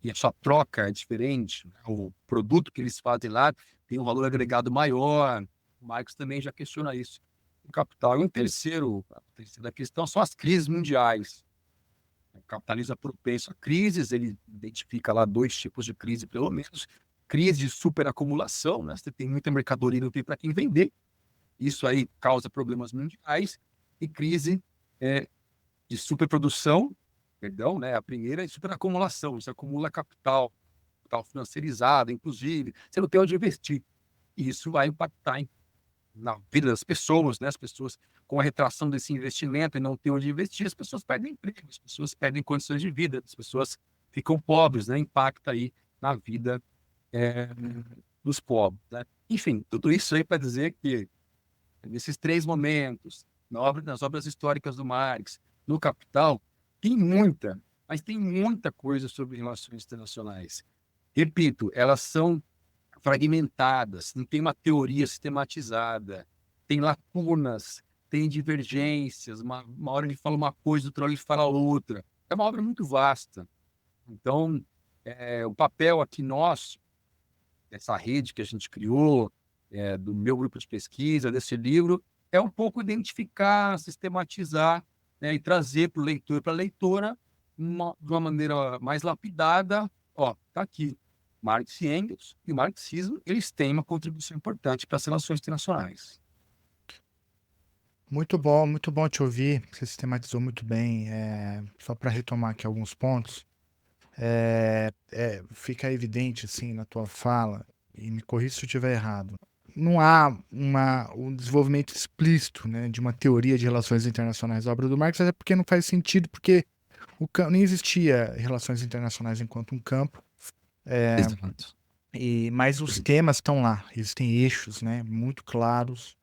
B: e a sua troca é diferente, né? O produto que eles fazem lá tem um valor agregado maior. O Marx também já questiona isso. O capital. E a terceira questão são as crises mundiais. O capitalismo é propenso a crises, ele identifica lá 2 tipos de crise, pelo menos. Crise de superacumulação, né? Você tem muita mercadoria e não tem para quem vender. Isso aí causa problemas mundiais. E crise de superprodução, perdão, né? A primeira é superacumulação. Você acumula capital financeirizado, inclusive. Você não tem onde investir. E isso vai impactar na vida das pessoas, né? As pessoas, com a retração desse investimento e não ter onde investir, as pessoas perdem emprego, as pessoas perdem condições de vida, as pessoas ficam pobres, né? Impacta aí na vida dos pobres, né? Enfim, tudo isso aí para dizer que nesses 3 momentos, nas obras históricas do Marx, no Capital, mas tem muita coisa sobre relações internacionais. Repito, elas são fragmentadas, não tem uma teoria sistematizada, tem lacunas, tem divergências, uma hora ele fala uma coisa, outra hora ele fala outra. É uma obra muito vasta. Então, o papel aqui nosso, essa rede que a gente criou, do meu grupo de pesquisa, desse livro, é um pouco identificar, sistematizar, né, e trazer para o leitor e para a leitora de uma maneira mais lapidada. Ó, tá aqui. Marx e Engels e o marxismo, eles têm uma contribuição importante para as relações internacionais.
A: Muito bom te ouvir. Você sistematizou muito bem. Só para retomar aqui alguns pontos, fica evidente assim na tua fala, e me corrija se eu estiver errado. Não há um desenvolvimento explícito, né, de uma teoria de relações internacionais da obra do Marx, até porque não faz sentido, porque nem existia relações internacionais enquanto um campo.
B: Exato.
A: Mas os temas estão lá, existem eixos, né, muito claros,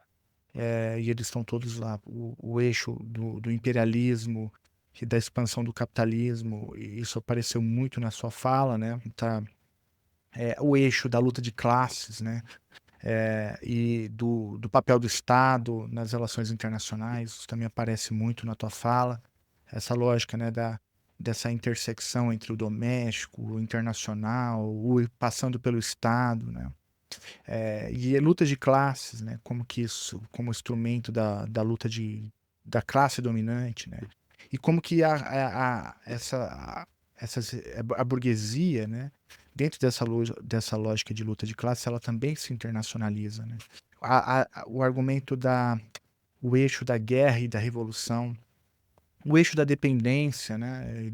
A: e eles estão todos lá. O eixo do imperialismo e da expansão do capitalismo, e isso apareceu muito na sua fala, né? Tá, o eixo da luta de classes, né? E do papel do Estado nas relações internacionais, isso também aparece muito na tua fala. Essa lógica, né, dessa intersecção entre o doméstico, o internacional, passando pelo Estado, né? E a luta de classes, né? Como que isso, como instrumento da luta da classe dominante, né? E como que a burguesia, né? Dentro dessa lógica de luta de classe, ela também se internacionaliza, né? O argumento o eixo da guerra e da revolução, o eixo da dependência, né? E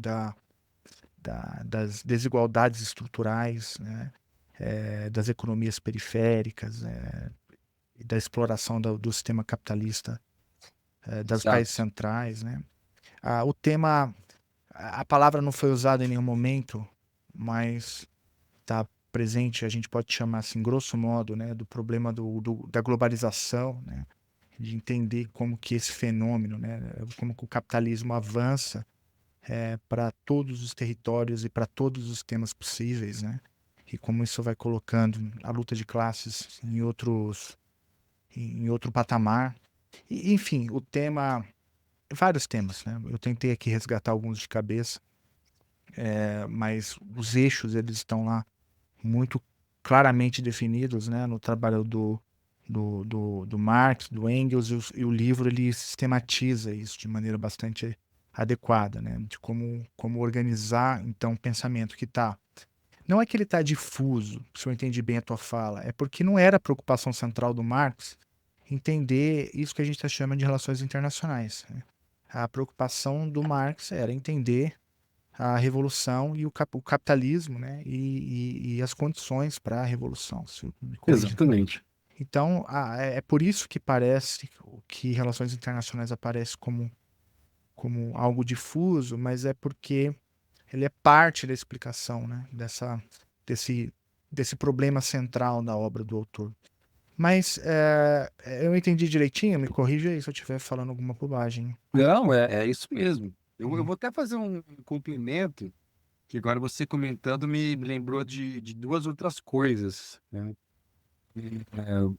A: das desigualdades estruturais, né? Das economias periféricas, e da exploração do sistema capitalista, dos países
B: Exato.
A: centrais, né? O tema, a palavra não foi usada em nenhum momento, mas está presente, a gente pode chamar assim, grosso modo, né, do problema da globalização, né? De entender como que esse fenômeno, né, como que o capitalismo avança para todos os territórios e para todos os temas possíveis, né? E como isso vai colocando a luta de classes em outro patamar. E, enfim, o tema, vários temas, né? Eu tentei aqui resgatar alguns de cabeça, mas os eixos eles estão lá muito claramente definidos, né? No trabalho do Marx, do Engels, e o livro ele sistematiza isso de maneira bastante adequada, né? De como organizar então o pensamento que está. Não é que ele está difuso, se eu entendi bem a tua fala, é porque não era a preocupação central do Marx entender isso que a gente está chamando de relações internacionais, né? A preocupação do Marx era entender a revolução e o capitalismo, né? E as condições para a revolução. Se eu me corrija.
B: Exatamente.
A: Então, é por isso que parece que relações internacionais aparece como algo difuso, mas é porque ele é parte da explicação, né? Desse problema central da obra do autor. Mas eu entendi direitinho, me corrija aí se eu estiver falando alguma bobagem.
B: Não, é isso mesmo. Eu
A: Uhum.
B: vou até fazer um complemento, que agora você comentando me lembrou de duas outras coisas, né? É,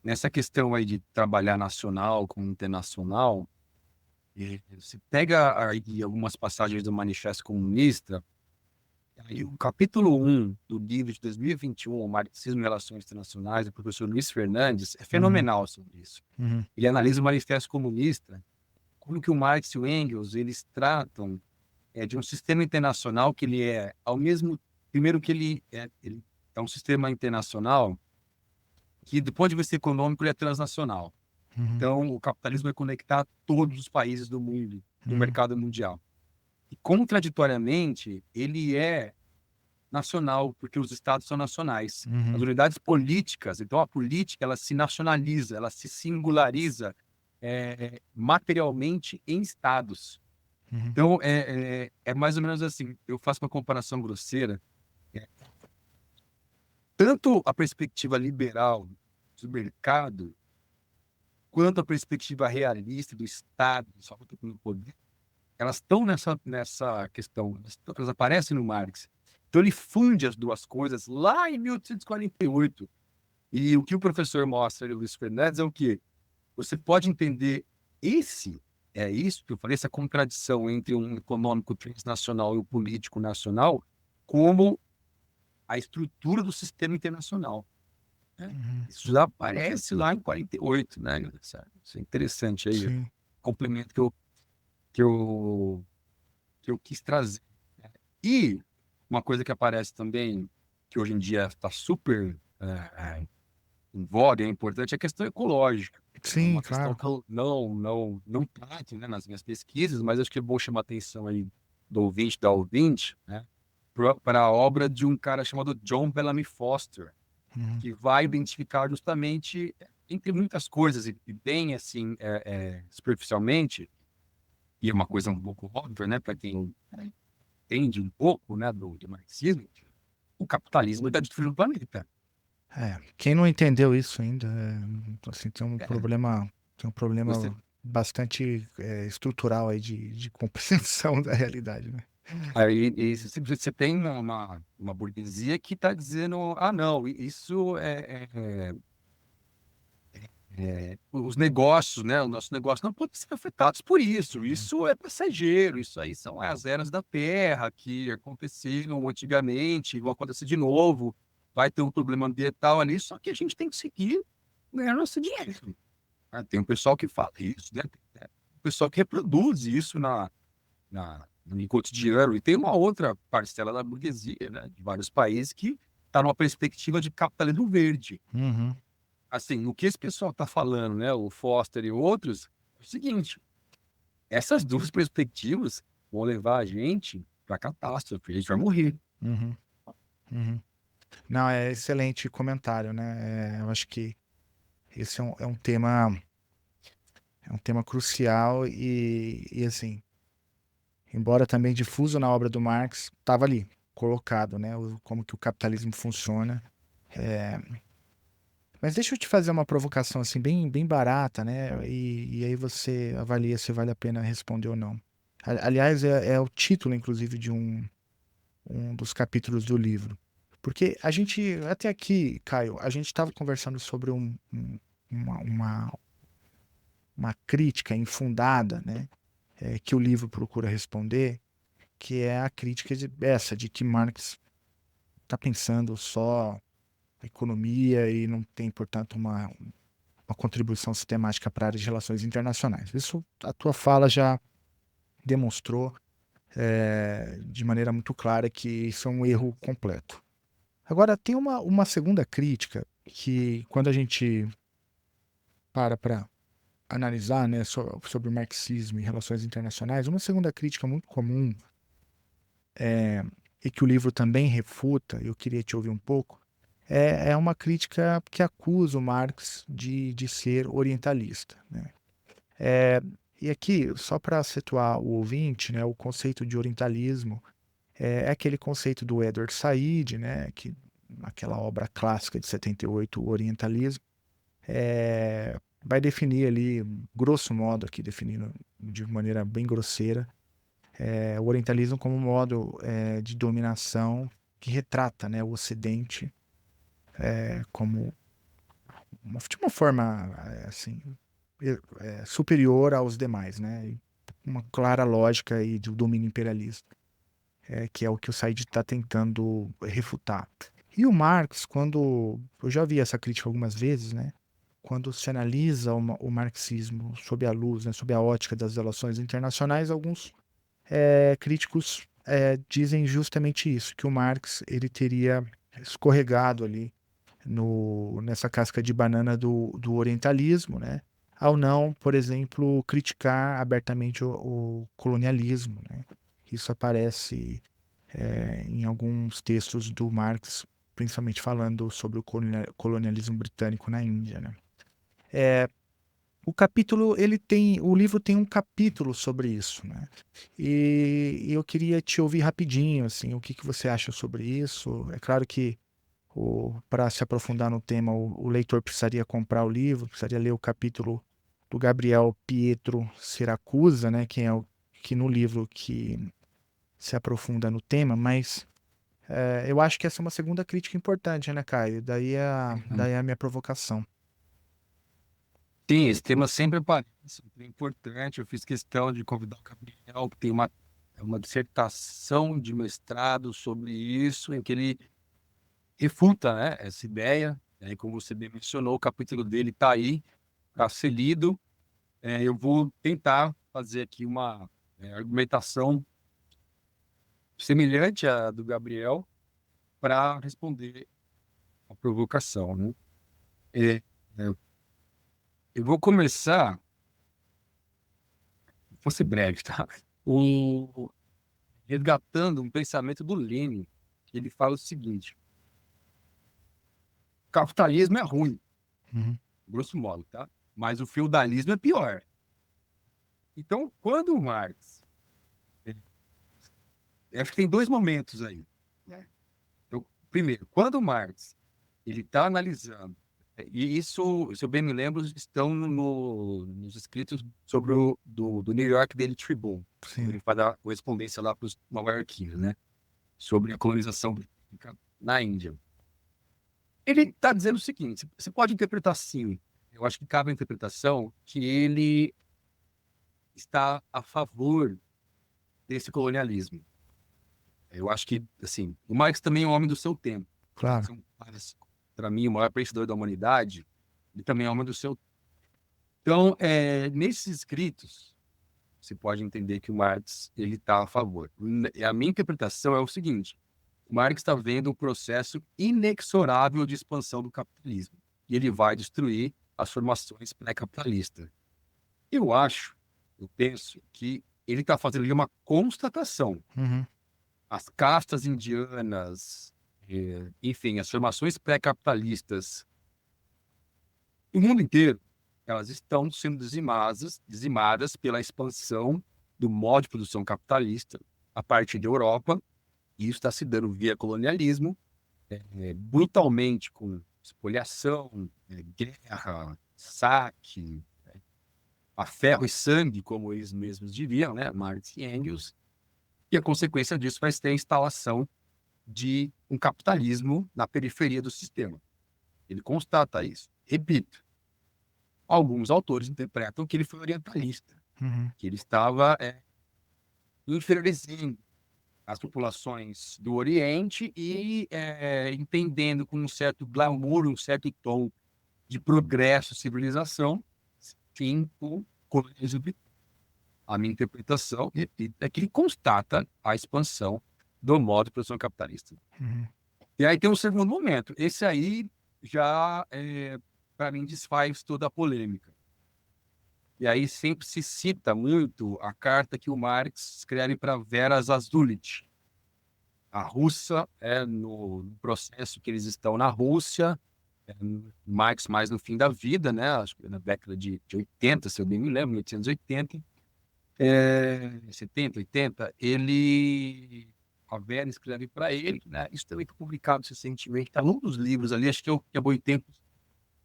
B: nessa questão aí de trabalhar nacional com internacional, você pega aí algumas passagens do Manifesto Comunista, aí o capítulo 1 do livro de 2021, O Marxismo e Relações Internacionais, do professor Luiz Fernandes, é
A: Uhum.
B: fenomenal sobre isso.
A: Uhum.
B: Ele analisa o Manifesto Comunista, como que o Marx e o Engels, eles tratam de um sistema internacional que ele é, ao mesmo... Primeiro que ele é um sistema internacional que, do ponto de vista econômico, ele é transnacional.
A: Uhum.
B: Então, o capitalismo vai conectar todos os países do mundo, do
A: Uhum.
B: mercado mundial. E, contraditoriamente, ele é nacional, porque os estados são nacionais. As
A: Uhum.
B: unidades políticas, então a política, ela se nacionaliza, ela se singulariza materialmente em estados.
A: Uhum.
B: Então, é mais ou menos assim, eu faço uma comparação grosseira, é, tanto a perspectiva liberal do mercado, quanto a perspectiva realista do Estado, só no poder, elas estão nessa questão, elas aparecem no Marx. Então ele funde as duas coisas lá em 1848. E o que o professor mostra, Luiz Fernandes, é o quê? Você pode entender isso que eu falei, essa contradição entre um econômico transnacional e o político nacional, como a estrutura do sistema internacional. né?
A: Uhum.
B: Isso já aparece lá em 48, né? Isso é interessante aí,
A: Sim.
B: complemento que eu, que eu quis trazer. E uma coisa que aparece também, que hoje em dia está super em voga, é importante, é a questão ecológica. É
A: Sim,
B: uma questão
A: claro.
B: que eu não trato, né, nas minhas pesquisas, mas acho que é bom chamar a atenção aí do ouvinte, da ouvinte, né, para a obra de um cara chamado John Bellamy Foster,
A: Uhum.
B: que vai identificar justamente, entre muitas coisas, e bem assim, superficialmente, e é uma coisa um pouco óbvia, né, para quem entende um pouco, né, do marxismo, o capitalismo está destruindo o planeta.
A: Quem não entendeu isso ainda, assim,
B: É,
A: tem um
B: você,
A: problema bastante estrutural aí de compreensão da realidade, né?
B: aí você tem uma burguesia que está dizendo, ah, não, isso os negócios, né, o nosso negócio não pode ser afetados por isso é passageiro, isso aí são as eras da Terra que aconteceram antigamente, vão acontecer de novo, vai ter um problema ambiental ali, só que a gente tem que seguir ganhar nosso dinheiro. Tem um pessoal que fala isso, né? Tem um pessoal que reproduz isso no cotidiano, e tem uma outra parcela da burguesia, né, de vários países, que está numa perspectiva de capitalismo verde.
A: Uhum.
B: Assim, o que esse pessoal está falando, né, o Foster e outros, é o seguinte: essas duas perspectivas vão levar a gente para catástrofe, a gente vai morrer.
A: Uhum. Uhum. Não, é excelente comentário, né? Eu acho que esse é um tema crucial e assim, embora também difuso na obra do Marx, estava ali, colocado, né? Como que o capitalismo funciona. É, mas deixa eu te fazer uma provocação assim, bem barata, né? E aí você avalia se vale a pena responder ou não. Aliás, é o título, inclusive, de um dos capítulos do livro. Porque a gente, até aqui, Caio, a gente estava conversando sobre uma, uma, uma crítica infundada, né? Que o livro procura responder, que é a crítica de que Marx está pensando só economia e não tem, portanto, uma contribuição sistemática para a área de relações internacionais. Isso a tua fala já demonstrou de maneira muito clara que isso é um erro completo. Agora, tem uma segunda crítica que, quando a gente para analisar, né, sobre o marxismo e relações internacionais, uma segunda crítica muito comum e que o livro também refuta, eu queria te ouvir um pouco, é uma crítica que acusa o Marx de ser orientalista, né? E aqui, só para situar o ouvinte, né, o conceito de orientalismo é aquele conceito do Edward Said, né, que naquela obra clássica de 78, o Orientalismo, vai definir ali, grosso modo, aqui definindo de maneira bem grosseira, o orientalismo como um modo de dominação que retrata, né, o Ocidente como de uma forma assim superior aos demais, né? E uma clara lógica aí do domínio imperialista, que é o que o Said está tentando refutar. E o Marx, quando eu já vi essa crítica algumas vezes, né? Quando se analisa o marxismo sob a luz, né, sob a ótica das relações internacionais, alguns críticos dizem justamente isso, que o Marx ele teria escorregado ali nessa casca de banana do orientalismo, né? Ao não, por exemplo, criticar abertamente o colonialismo, né? Isso aparece em alguns textos do Marx, principalmente falando sobre o colonialismo britânico na Índia, né? O livro tem um capítulo sobre isso, né? E eu queria te ouvir rapidinho, assim, o que que você acha sobre isso? É claro que para se aprofundar no tema, o leitor precisaria comprar o livro, precisaria ler o capítulo do Gabriel Pietro Siracusa, né, que no livro que se aprofunda no tema, mas eu acho que essa é uma segunda crítica importante, né, Caio? Daí é a minha provocação.
B: Sim, esse tema sempre aparece, é importante. Eu fiz questão de convidar o Gabriel, que tem uma dissertação de mestrado sobre isso, em que ele refuta, né, essa ideia E aí, como você bem mencionou, o capítulo dele está aí, para ser lido. Eu vou tentar fazer aqui uma argumentação semelhante à do Gabriel para responder a provocação, né? É, é, eu vou começar, vou ser breve, tá? Resgatando um pensamento do Lenin, que ele fala o seguinte: o capitalismo é ruim,
A: Uhum.
B: grosso modo, tá? Mas o feudalismo é pior. Então, quando o Marx... acho que tem dois momentos aí, né? Então, primeiro, quando o Marx ele está analisando, e isso, se eu bem me lembro, estão nos escritos sobre do New York Daily Tribune.
A: Sim.
B: Ele faz a correspondência lá para os nova-iorquinos, né? Sobre a colonização britânica na Índia. Ele está dizendo o seguinte: você pode interpretar assim, eu acho que cabe a interpretação que ele está a favor desse colonialismo. Eu acho que, assim, o Marx também é um homem do seu tempo.
A: Claro.
B: Para mim, o maior pensador da humanidade, ele também é homem do seu. Então, nesses escritos, você pode entender que o Marx ele está a favor. A minha interpretação é o seguinte: o Marx está vendo um processo inexorável de expansão do capitalismo e ele vai destruir as formações pré-capitalistas. Eu penso que ele está fazendo ali uma constatação.
A: Uhum.
B: As castas indianas, enfim, as formações pré-capitalistas no mundo inteiro, elas estão sendo dizimadas pela expansão do modo de produção capitalista a partir da Europa, e isso está se dando via colonialismo, brutalmente, com espoliação, guerra, saque, a ferro e sangue, como eles mesmos diziam, né? Marx e Engels, e a consequência disso vai ser a instalação de um capitalismo na periferia do sistema. Ele constata isso. Repito, alguns autores interpretam que ele foi orientalista, que ele estava inferiorizando as populações do Oriente e entendendo com um certo glamour, um certo tom de progresso e civilização, sim, o colonialismo britânico. A minha interpretação, repito, é que ele constata a expansão do modo de produção capitalista.
A: Uhum.
B: E aí tem um segundo momento. Esse aí já, para mim, desfaz toda a polêmica. E aí sempre se cita muito a carta que o Marx escreve para Vera Zazulite. A russa, no processo que eles estão na Rússia, Marx mais no fim da vida, né? Acho que na década de 80, se eu bem me lembro, 1880, 70, 80, a Vera escreve para ele, né? Isso também foi publicado recentemente, está num dos livros ali, acho que a Boitempo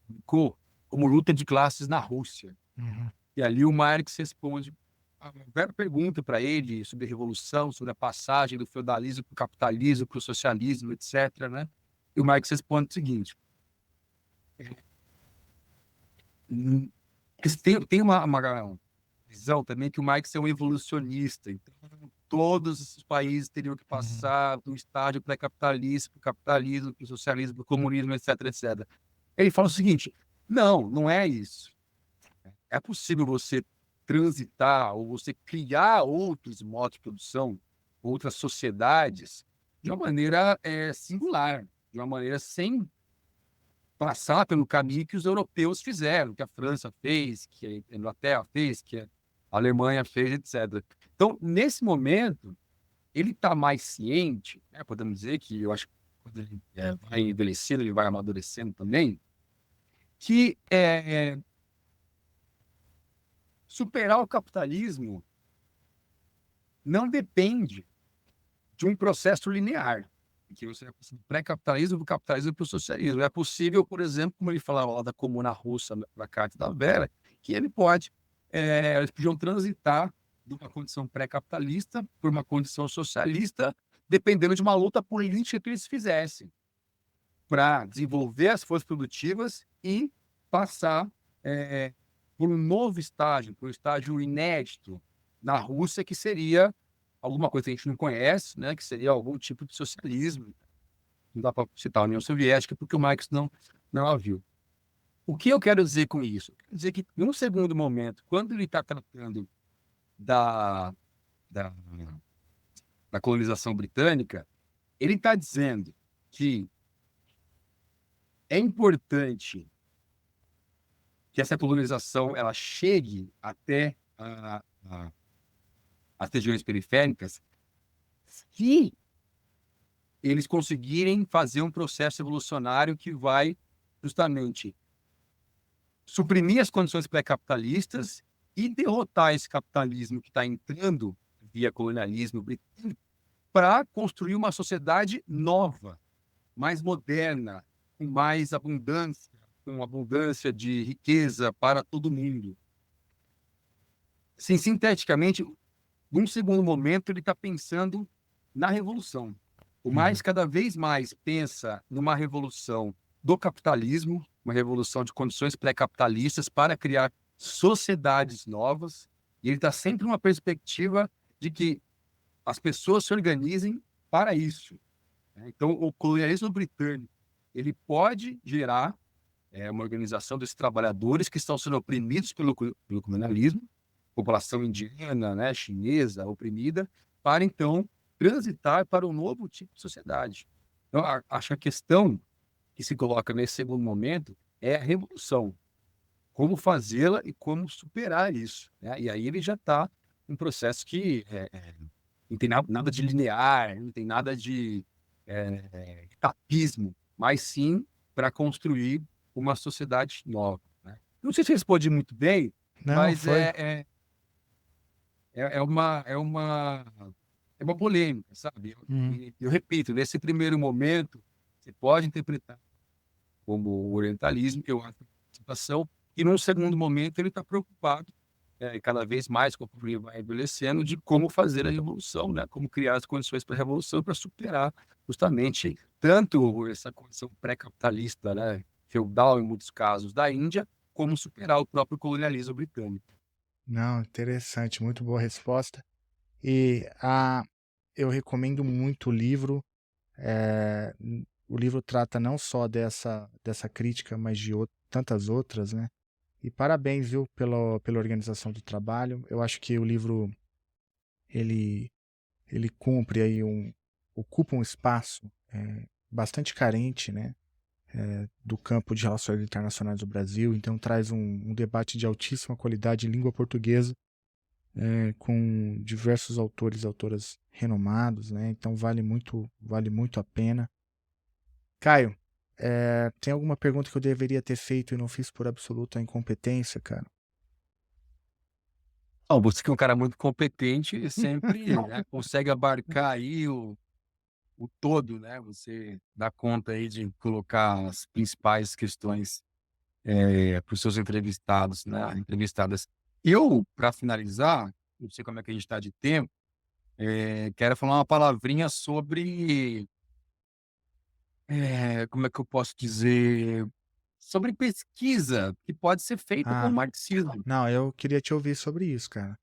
B: publicou, como Luta de Classes na Rússia.
A: Uhum.
B: E ali o Marx responde, a Vera pergunta para ele sobre a revolução, sobre a passagem do feudalismo para o capitalismo, para o socialismo, etc., né? E o Marx responde o seguinte: tem uma visão também que o Marx é um evolucionista, então todos os países teriam que passar do estágio pré-capitalista para o capitalismo, para o socialismo, para o comunismo, etc., etc. Ele fala o seguinte: não é isso. É possível você transitar ou você criar outros modos de produção, outras sociedades, de uma maneira singular, de uma maneira sem passar pelo caminho que os europeus fizeram, que a França fez, que a Inglaterra fez, que a Alemanha fez, etc. Então, nesse momento, ele está mais ciente, né, podemos dizer que eu acho que quando ele vai envelhecendo, ele vai amadurecendo também, que superar o capitalismo não depende de um processo linear, que você vai passar do pré-capitalismo para o capitalismo para o socialismo. É possível, por exemplo, como ele falava lá da Comuna Russa, na carta da Vera, que eles podiam transitar de uma condição pré-capitalista por uma condição socialista, dependendo de uma luta política que eles fizessem para desenvolver as forças produtivas e passar por um novo estágio, por um estágio inédito na Rússia, que seria alguma coisa que a gente não conhece, né, que seria algum tipo de socialismo. Não dá para citar a União Soviética, porque o Marx não Não a viu. O que eu quero dizer com isso? Quero dizer que, num segundo momento, quando ele está tratando da, da, da colonização britânica, ele está dizendo que é importante que essa colonização ela chegue até as regiões periféricas se eles conseguirem fazer um processo evolucionário que vai justamente suprimir as condições pré-capitalistas e derrotar esse capitalismo que está entrando via colonialismo britânico para construir uma sociedade nova, mais moderna, com abundância de riqueza para todo mundo. Sim, sinteticamente, num segundo momento, ele está pensando na revolução. O mais, cada vez mais, pensa numa revolução do capitalismo, uma revolução de condições pré-capitalistas para criar sociedades novas. E ele está sempre numa perspectiva de que as pessoas se organizem para isso. Então, o colonialismo britânico ele pode gerar uma organização desses trabalhadores que estão sendo oprimidos pelo colonialismo, população indiana, né, chinesa, oprimida, para então transitar para um novo tipo de sociedade. Então, acho que a questão que se coloca nesse segundo momento é a revolução. Como fazê-la e como superar isso. Né? E aí ele já está um processo que não tem nada de linear, não tem nada de etapismo, mas sim para construir uma sociedade nova. Né? Não sei se respondi muito bem,
A: Não,
B: mas
A: foi.
B: é uma polêmica, sabe? Eu repito, nesse primeiro momento, você pode interpretar como orientalismo, que eu acho a situação, e num segundo momento ele está preocupado, cada vez mais, conforme ele vai envelhecendo, de como fazer a revolução, né? Como criar as condições para a revolução, para superar justamente tanto essa condição pré-capitalista, né? Feudal, em muitos casos, da Índia, como superar o próprio colonialismo britânico.
A: Não, interessante, muito boa resposta. E eu recomendo muito o livro. O livro trata não só dessa crítica, mas de tantas outras, né? E parabéns, viu, pela organização do trabalho. Eu acho que o livro ele, ele cumpre aí ocupa um espaço bastante carente, né? Do campo de relações internacionais do Brasil. Então traz um debate de altíssima qualidade em língua portuguesa, com diversos autores e autoras renomados, né? Então vale muito a pena. Caio, tem alguma pergunta que eu deveria ter feito e não fiz por absoluta incompetência, cara?
B: Você que é um cara muito competente e sempre né, consegue abarcar aí o todo, né? Você dá conta aí de colocar as principais questões para os seus entrevistados, né? Entrevistadas. Eu, para finalizar, não sei como é que a gente está de tempo, quero falar uma palavrinha sobre, como é que eu posso dizer, sobre pesquisa que pode ser feita com o
A: Ah,
B: marxismo.
A: não, eu queria te ouvir sobre isso, cara.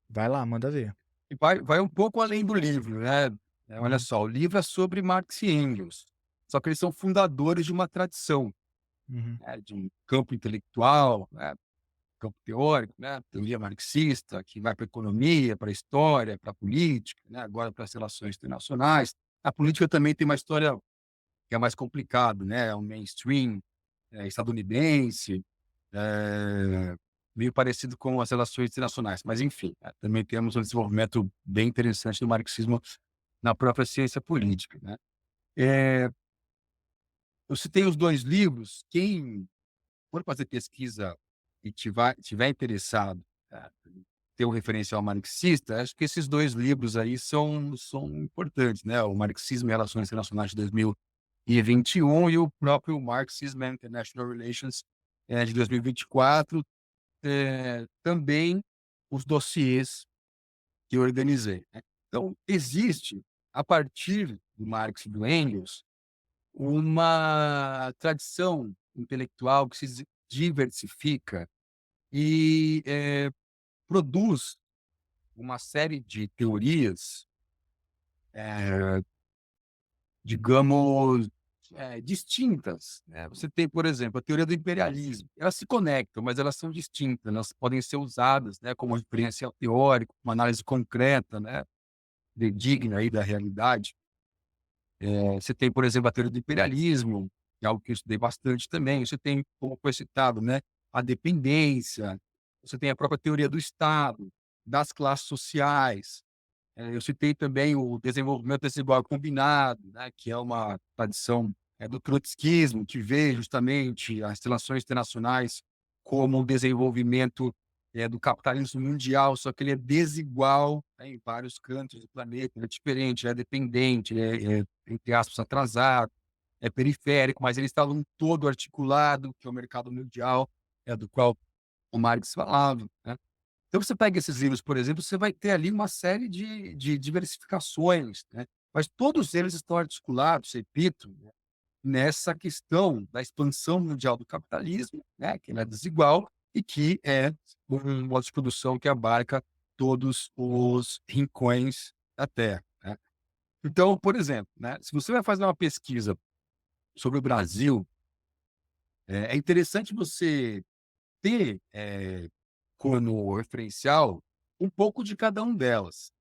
A: Vai lá, manda ver.
B: E vai um pouco além do livro, né? Olha
A: Uhum,
B: só, o livro é sobre Marx e Engels, só que eles são fundadores de uma tradição,
A: uhum,
B: né, de um campo intelectual, né, campo teórico, né, teoria marxista, que vai para a economia, para a história, para a política, né, agora para as relações internacionais. A política também tem uma história que é mais complicada, né, é um mainstream estadunidense, meio parecido com as relações internacionais, mas enfim, também temos um desenvolvimento bem interessante do marxismo na própria ciência política, né. Eu citei os 2 livros, quem for fazer pesquisa e tiver interessado, ter um referencial marxista, acho que esses 2 livros aí são importantes, né, o Marxismo e Relações Internacionais de 2021 e o próprio Marxism and International Relations, de 2024, também os dossiês que eu organizei, né. Então existe, a partir do Marx e do Engels, uma tradição intelectual que se diversifica e produz uma série de teorias, digamos, distintas, né? Você tem, por exemplo, a teoria do imperialismo. Elas se conectam, mas elas são distintas. Elas podem ser usadas, né, como referencial teórico, uma análise concreta, né, digna aí da realidade. Você tem, por exemplo, a teoria do imperialismo, que é algo que eu estudei bastante também. Você tem, como foi citado, né, a dependência. Você tem a própria teoria do Estado, das classes sociais. Eu citei também o desenvolvimento desigual combinado, né, que é uma tradição do trotskismo, que vê justamente as relações internacionais como um desenvolvimento do capitalismo mundial, só que ele é desigual, né, em vários cantos do planeta, ele é diferente, ele é dependente, ele entre aspas, atrasado, é periférico, mas ele está num todo articulado, que é o mercado mundial, do qual o Marx falava, né? Então, você pega esses livros, por exemplo, você vai ter ali uma série de diversificações, né? Mas todos eles estão articulados, repito, né, nessa questão da expansão mundial do capitalismo, né, que é desigual e que é um modo de produção que abarca todos os rincões da Terra, né? Então, por exemplo, né, se você vai fazer uma pesquisa sobre o Brasil, é interessante você ter como referencial um pouco de cada um delas.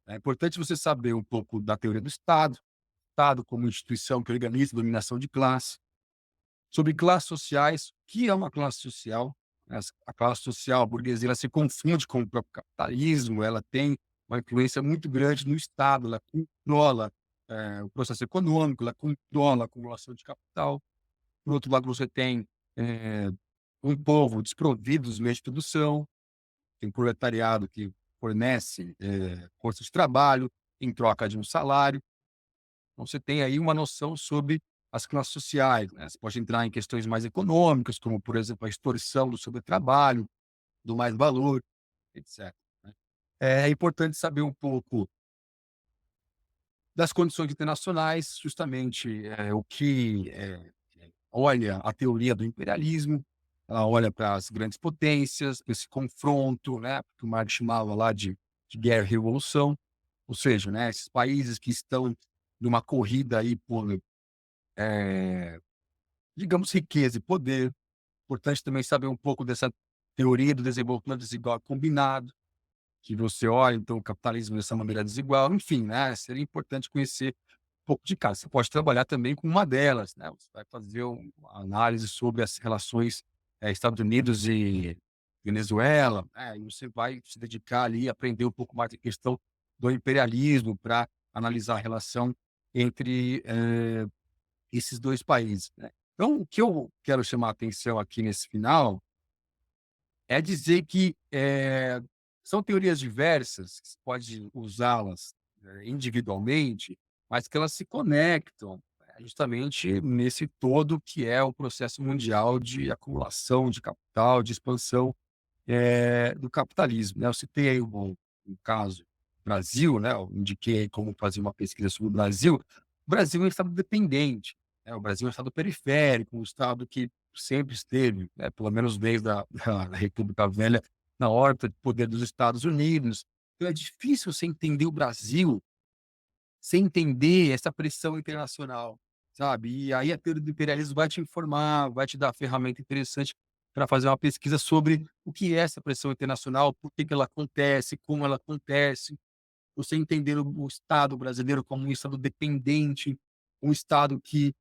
B: É importante você saber um pouco da teoria do Estado como instituição que organiza a dominação de classe, sobre classes sociais, o que é uma classe social. A classe social, a burguesia, ela se confunde com o próprio capitalismo, ela tem uma influência muito grande no Estado, ela controla o processo econômico, ela controla a acumulação de capital. Por outro lado, você tem um povo desprovido dos meios de produção, tem proletariado que fornece força de trabalho em troca de um salário. Então, você tem aí uma noção sobre as classes sociais, né? Você pode entrar em questões mais econômicas, como, por exemplo, a extorsão do sobretrabalho, do mais-valor, etc, né? É importante saber um pouco das condições internacionais, justamente o que olha a teoria do imperialismo, ela olha para as grandes potências, para esse confronto, né, que o Marx chamava lá de guerra e revolução, ou seja, né, esses países que estão numa corrida aí por, digamos, riqueza e poder. Importante também saber um pouco dessa teoria do desenvolvimento desigual combinado, que você olha, então, o capitalismo dessa maneira desigual, enfim, né, seria importante conhecer um pouco de cada. Você pode trabalhar também com uma delas, né, você vai fazer uma análise sobre as relações Estados Unidos e Venezuela, né, e você vai se dedicar ali a aprender um pouco mais da questão do imperialismo para analisar a relação entre esses dois países, né. Então, o que eu quero chamar a atenção aqui nesse final é dizer que são teorias diversas, que você pode usá-las individualmente, mas que elas se conectam justamente nesse todo que é o processo mundial de acumulação de capital, de expansão do capitalismo, né? Eu citei aí um caso Brasil, né? Eu indiquei aí como fazer uma pesquisa sobre o Brasil. O Brasil é um estado dependente, né? O Brasil é um estado periférico, um estado que sempre esteve, né, pelo menos desde da República Velha, na órbita de poder dos Estados Unidos. Então é difícil você entender o Brasil sem entender essa pressão internacional, sabe? E aí a teoria do imperialismo vai te informar, vai te dar a ferramenta interessante para fazer uma pesquisa sobre o que é essa pressão internacional, por que ela acontece, como ela acontece. Você entender o Estado brasileiro como um Estado dependente, um Estado que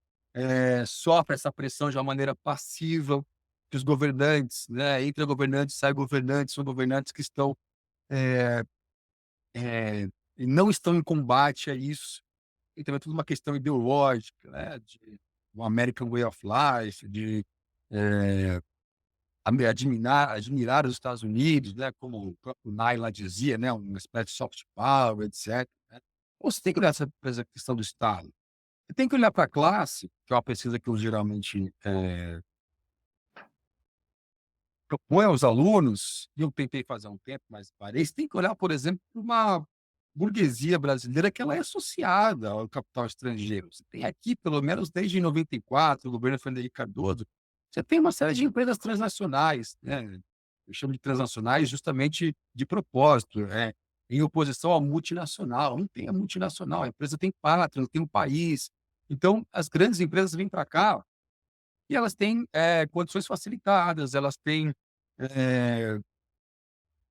B: sofre essa pressão de uma maneira passiva, que os governantes, né, entra governantes, sai governantes, são governantes que estão eh e não estão em combate a isso. E também é tudo uma questão ideológica, né, de um American Way of Life, de eh, admirar os Estados Unidos, né, como o próprio Naila dizia, né, uma espécie de soft power, etc, né. Ou você tem que olhar pra essa questão do Estado. Você tem que olhar para a classe, que é uma pesquisa que eu geralmente proponho aos alunos, e eu tentei fazer há um tempo, mas parei. Você tem que olhar, por exemplo, para uma burguesia brasileira que ela é associada ao capital estrangeiro. Você tem aqui, pelo menos desde 94, o governo Fernando Henrique Cardoso, você tem uma série de empresas transnacionais, né? Eu chamo de transnacionais justamente de propósito, em oposição ao multinacional. Não tem a multinacional, a empresa tem pátria, tem um país, Então, as grandes empresas vêm para cá e elas têm condições facilitadas, elas têm eh,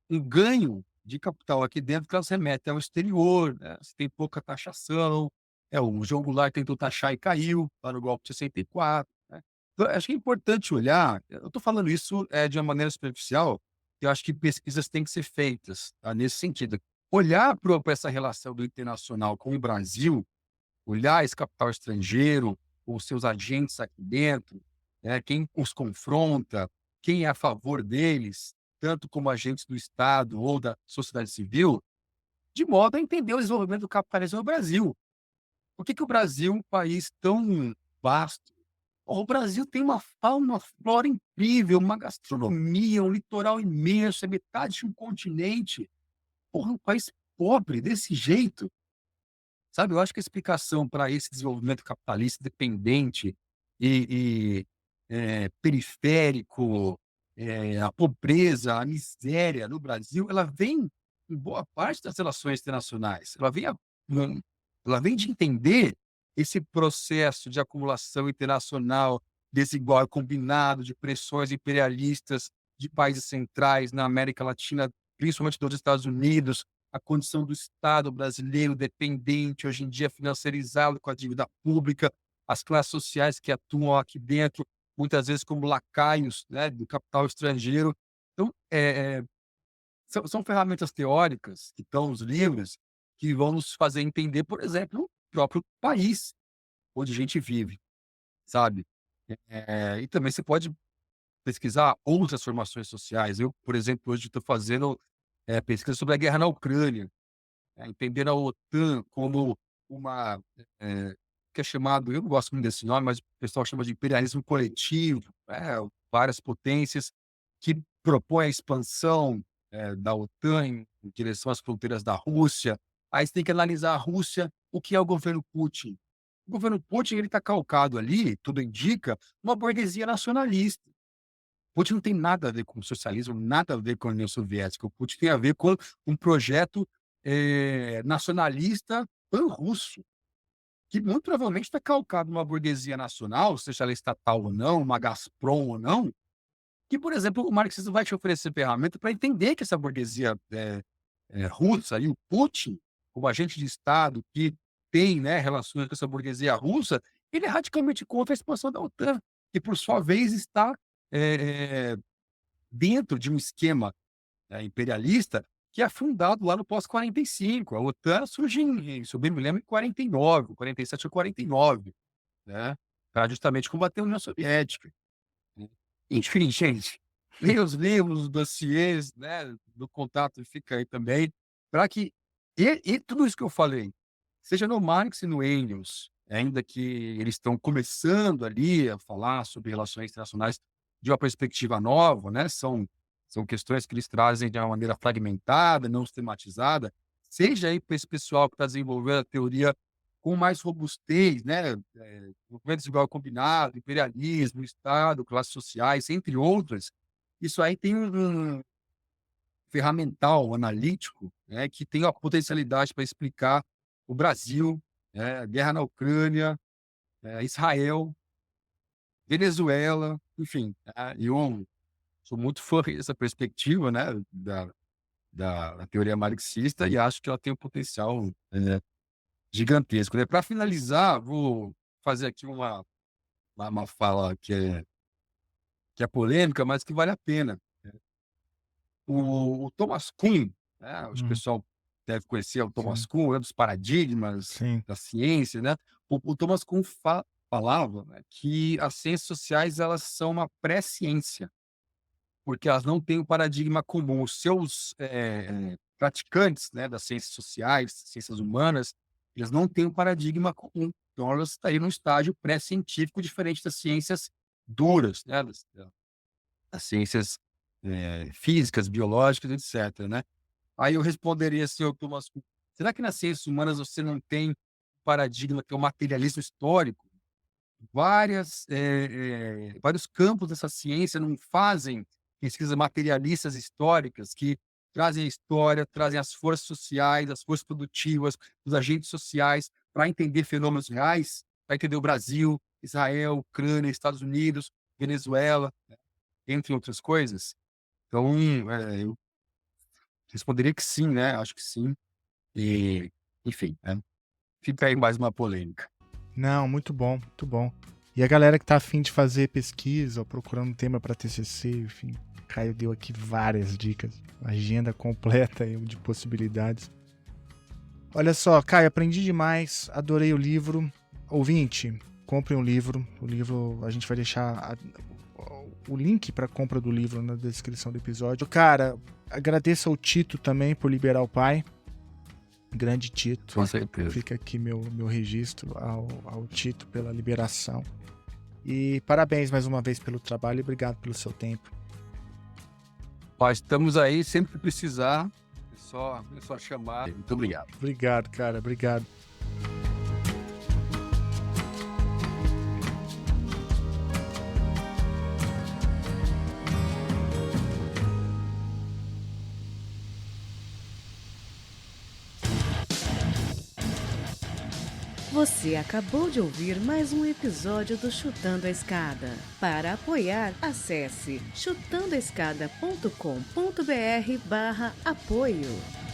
B: um ganho de capital aqui dentro que elas remetem ao exterior, né? Você tem pouca taxação, o João Goulart tentou taxar e caiu lá no golpe de 64, né? Então, acho que é importante olhar, eu estou falando isso de uma maneira superficial, que eu acho que pesquisas têm que ser feitas, tá, nesse sentido. Olhar para essa relação do internacional com o Brasil, olhar esse capital estrangeiro, os seus agentes aqui dentro, né, quem os confronta, quem é a favor deles, tanto como agentes do Estado ou da sociedade civil, de modo a entender o desenvolvimento do capitalismo no Brasil. Por que o Brasil é um país tão vasto? O Brasil tem uma fauna, uma flora incrível, uma gastronomia, um litoral imenso, é metade de um continente. Porra, um país pobre desse jeito. Sabe, eu acho que a explicação para esse desenvolvimento capitalista dependente periférico, a pobreza, a miséria no Brasil, ela vem em boa parte das relações internacionais. Ela vem de entender esse processo de acumulação internacional desigual e combinado de pressões imperialistas de países centrais na América Latina, principalmente dos Estados Unidos, a condição do Estado brasileiro dependente, hoje em dia financiarizado com a dívida pública, as classes sociais que atuam aqui dentro, muitas vezes como lacaios, né, do capital estrangeiro. Então, são ferramentas teóricas que estão nos livros que vão nos fazer entender, por exemplo, o próprio país onde a gente vive, sabe? E também você pode pesquisar outras formações sociais. Eu, por exemplo, hoje estou fazendo pesquisa sobre a guerra na Ucrânia, entender a OTAN como uma, que é chamado, eu não gosto muito desse nome, mas o pessoal chama de imperialismo coletivo, várias potências que propõem a expansão da OTAN em direção às fronteiras da Rússia. Aí você tem que analisar a Rússia, o que é o governo Putin. O governo Putin ele está calcado ali, tudo indica, uma burguesia nacionalista. Putin não tem nada a ver com o socialismo, nada a ver com a União Soviética. O Putin tem a ver com um projeto nacionalista pan-russo, que muito provavelmente está calcado numa burguesia nacional, seja ela estatal ou não, uma Gazprom ou não, que, por exemplo, o marxismo vai te oferecer ferramenta para entender que essa burguesia russa e o Putin, como agente de Estado que tem, né, relações com essa burguesia russa, ele é radicalmente contra a expansão da OTAN, que, por sua vez, está eh, dentro de um esquema imperialista que é fundado lá no pós-45. A OTAN surge, se eu bem me lembro, em 49, 47 ou 49, né? Para justamente combater a União Soviética. Né. Enfim, gente, leia os livros, os dossiês, né? Do contato fica aí também, para que tudo isso que eu falei, seja no Marx e no Engels, ainda que eles estão começando ali a falar sobre relações internacionais de uma perspectiva nova, né? São questões que eles trazem de uma maneira fragmentada, não sistematizada, seja aí para esse pessoal que está desenvolvendo a teoria com mais robustez, né? Movimento desigual combinado, imperialismo, Estado, classes sociais, entre outras. Isso aí tem um ferramental analítico, né, que tem a potencialidade para explicar o Brasil, a guerra na Ucrânia, Israel, Venezuela, enfim, tá. Eu sou muito fã dessa perspectiva, né, da teoria marxista e acho que ela tem um potencial, gigantesco, né. Para finalizar, vou fazer aqui uma fala que é polêmica, mas que vale a pena. O Thomas Kuhn, né, acho que o
A: Hum,
B: pessoal deve conhecer o Thomas
A: sim,
B: Kuhn, dos paradigmas
A: sim.
B: da ciência, né. O Thomas Kuhn falava, né, que as ciências sociais elas são uma pré-ciência, porque elas não têm um paradigma comum. Os seus, praticantes, né, das ciências sociais, ciências humanas, eles não têm um paradigma comum. Então elas estão aí num estágio pré-científico diferente das ciências duras, né, das ciências, físicas, biológicas, etc, né. Aí eu responderia assim ao Thomas Kuhn: "Será que nas ciências humanas você não tem paradigma que é o materialismo histórico? Vários campos dessa ciência não fazem pesquisas materialistas históricas que trazem a história, trazem as forças sociais, as forças produtivas, os agentes sociais para entender fenômenos reais? para entender o Brasil, Israel, Ucrânia, Estados Unidos, Venezuela, né, entre outras coisas. Então, eu responderia que sim, né? Acho que sim. E, enfim, né? Fica aí mais uma polêmica.
A: Não, muito bom, muito bom. E a galera que tá afim de fazer pesquisa ou procurando tema para TCC, enfim, Caio deu aqui várias dicas, agenda completa de possibilidades. Olha só, Caio, aprendi demais, adorei o livro. Ouvinte, compre um livro. O livro, a gente vai deixar o link para compra do livro na descrição do episódio. Cara, agradeço ao Tito também por liberar o pai. Grande Tito.
B: Com certeza.
A: Fica aqui meu registro ao Tito pela liberação. E parabéns mais uma vez pelo trabalho e obrigado pelo seu tempo.
B: Estamos aí, sempre que precisar, é só chamar. Muito obrigado.
A: Obrigado, cara, obrigado.
D: Você acabou de ouvir mais um episódio do Chutando a Escada. Para apoiar, acesse chutandoaescada.com.br/apoio.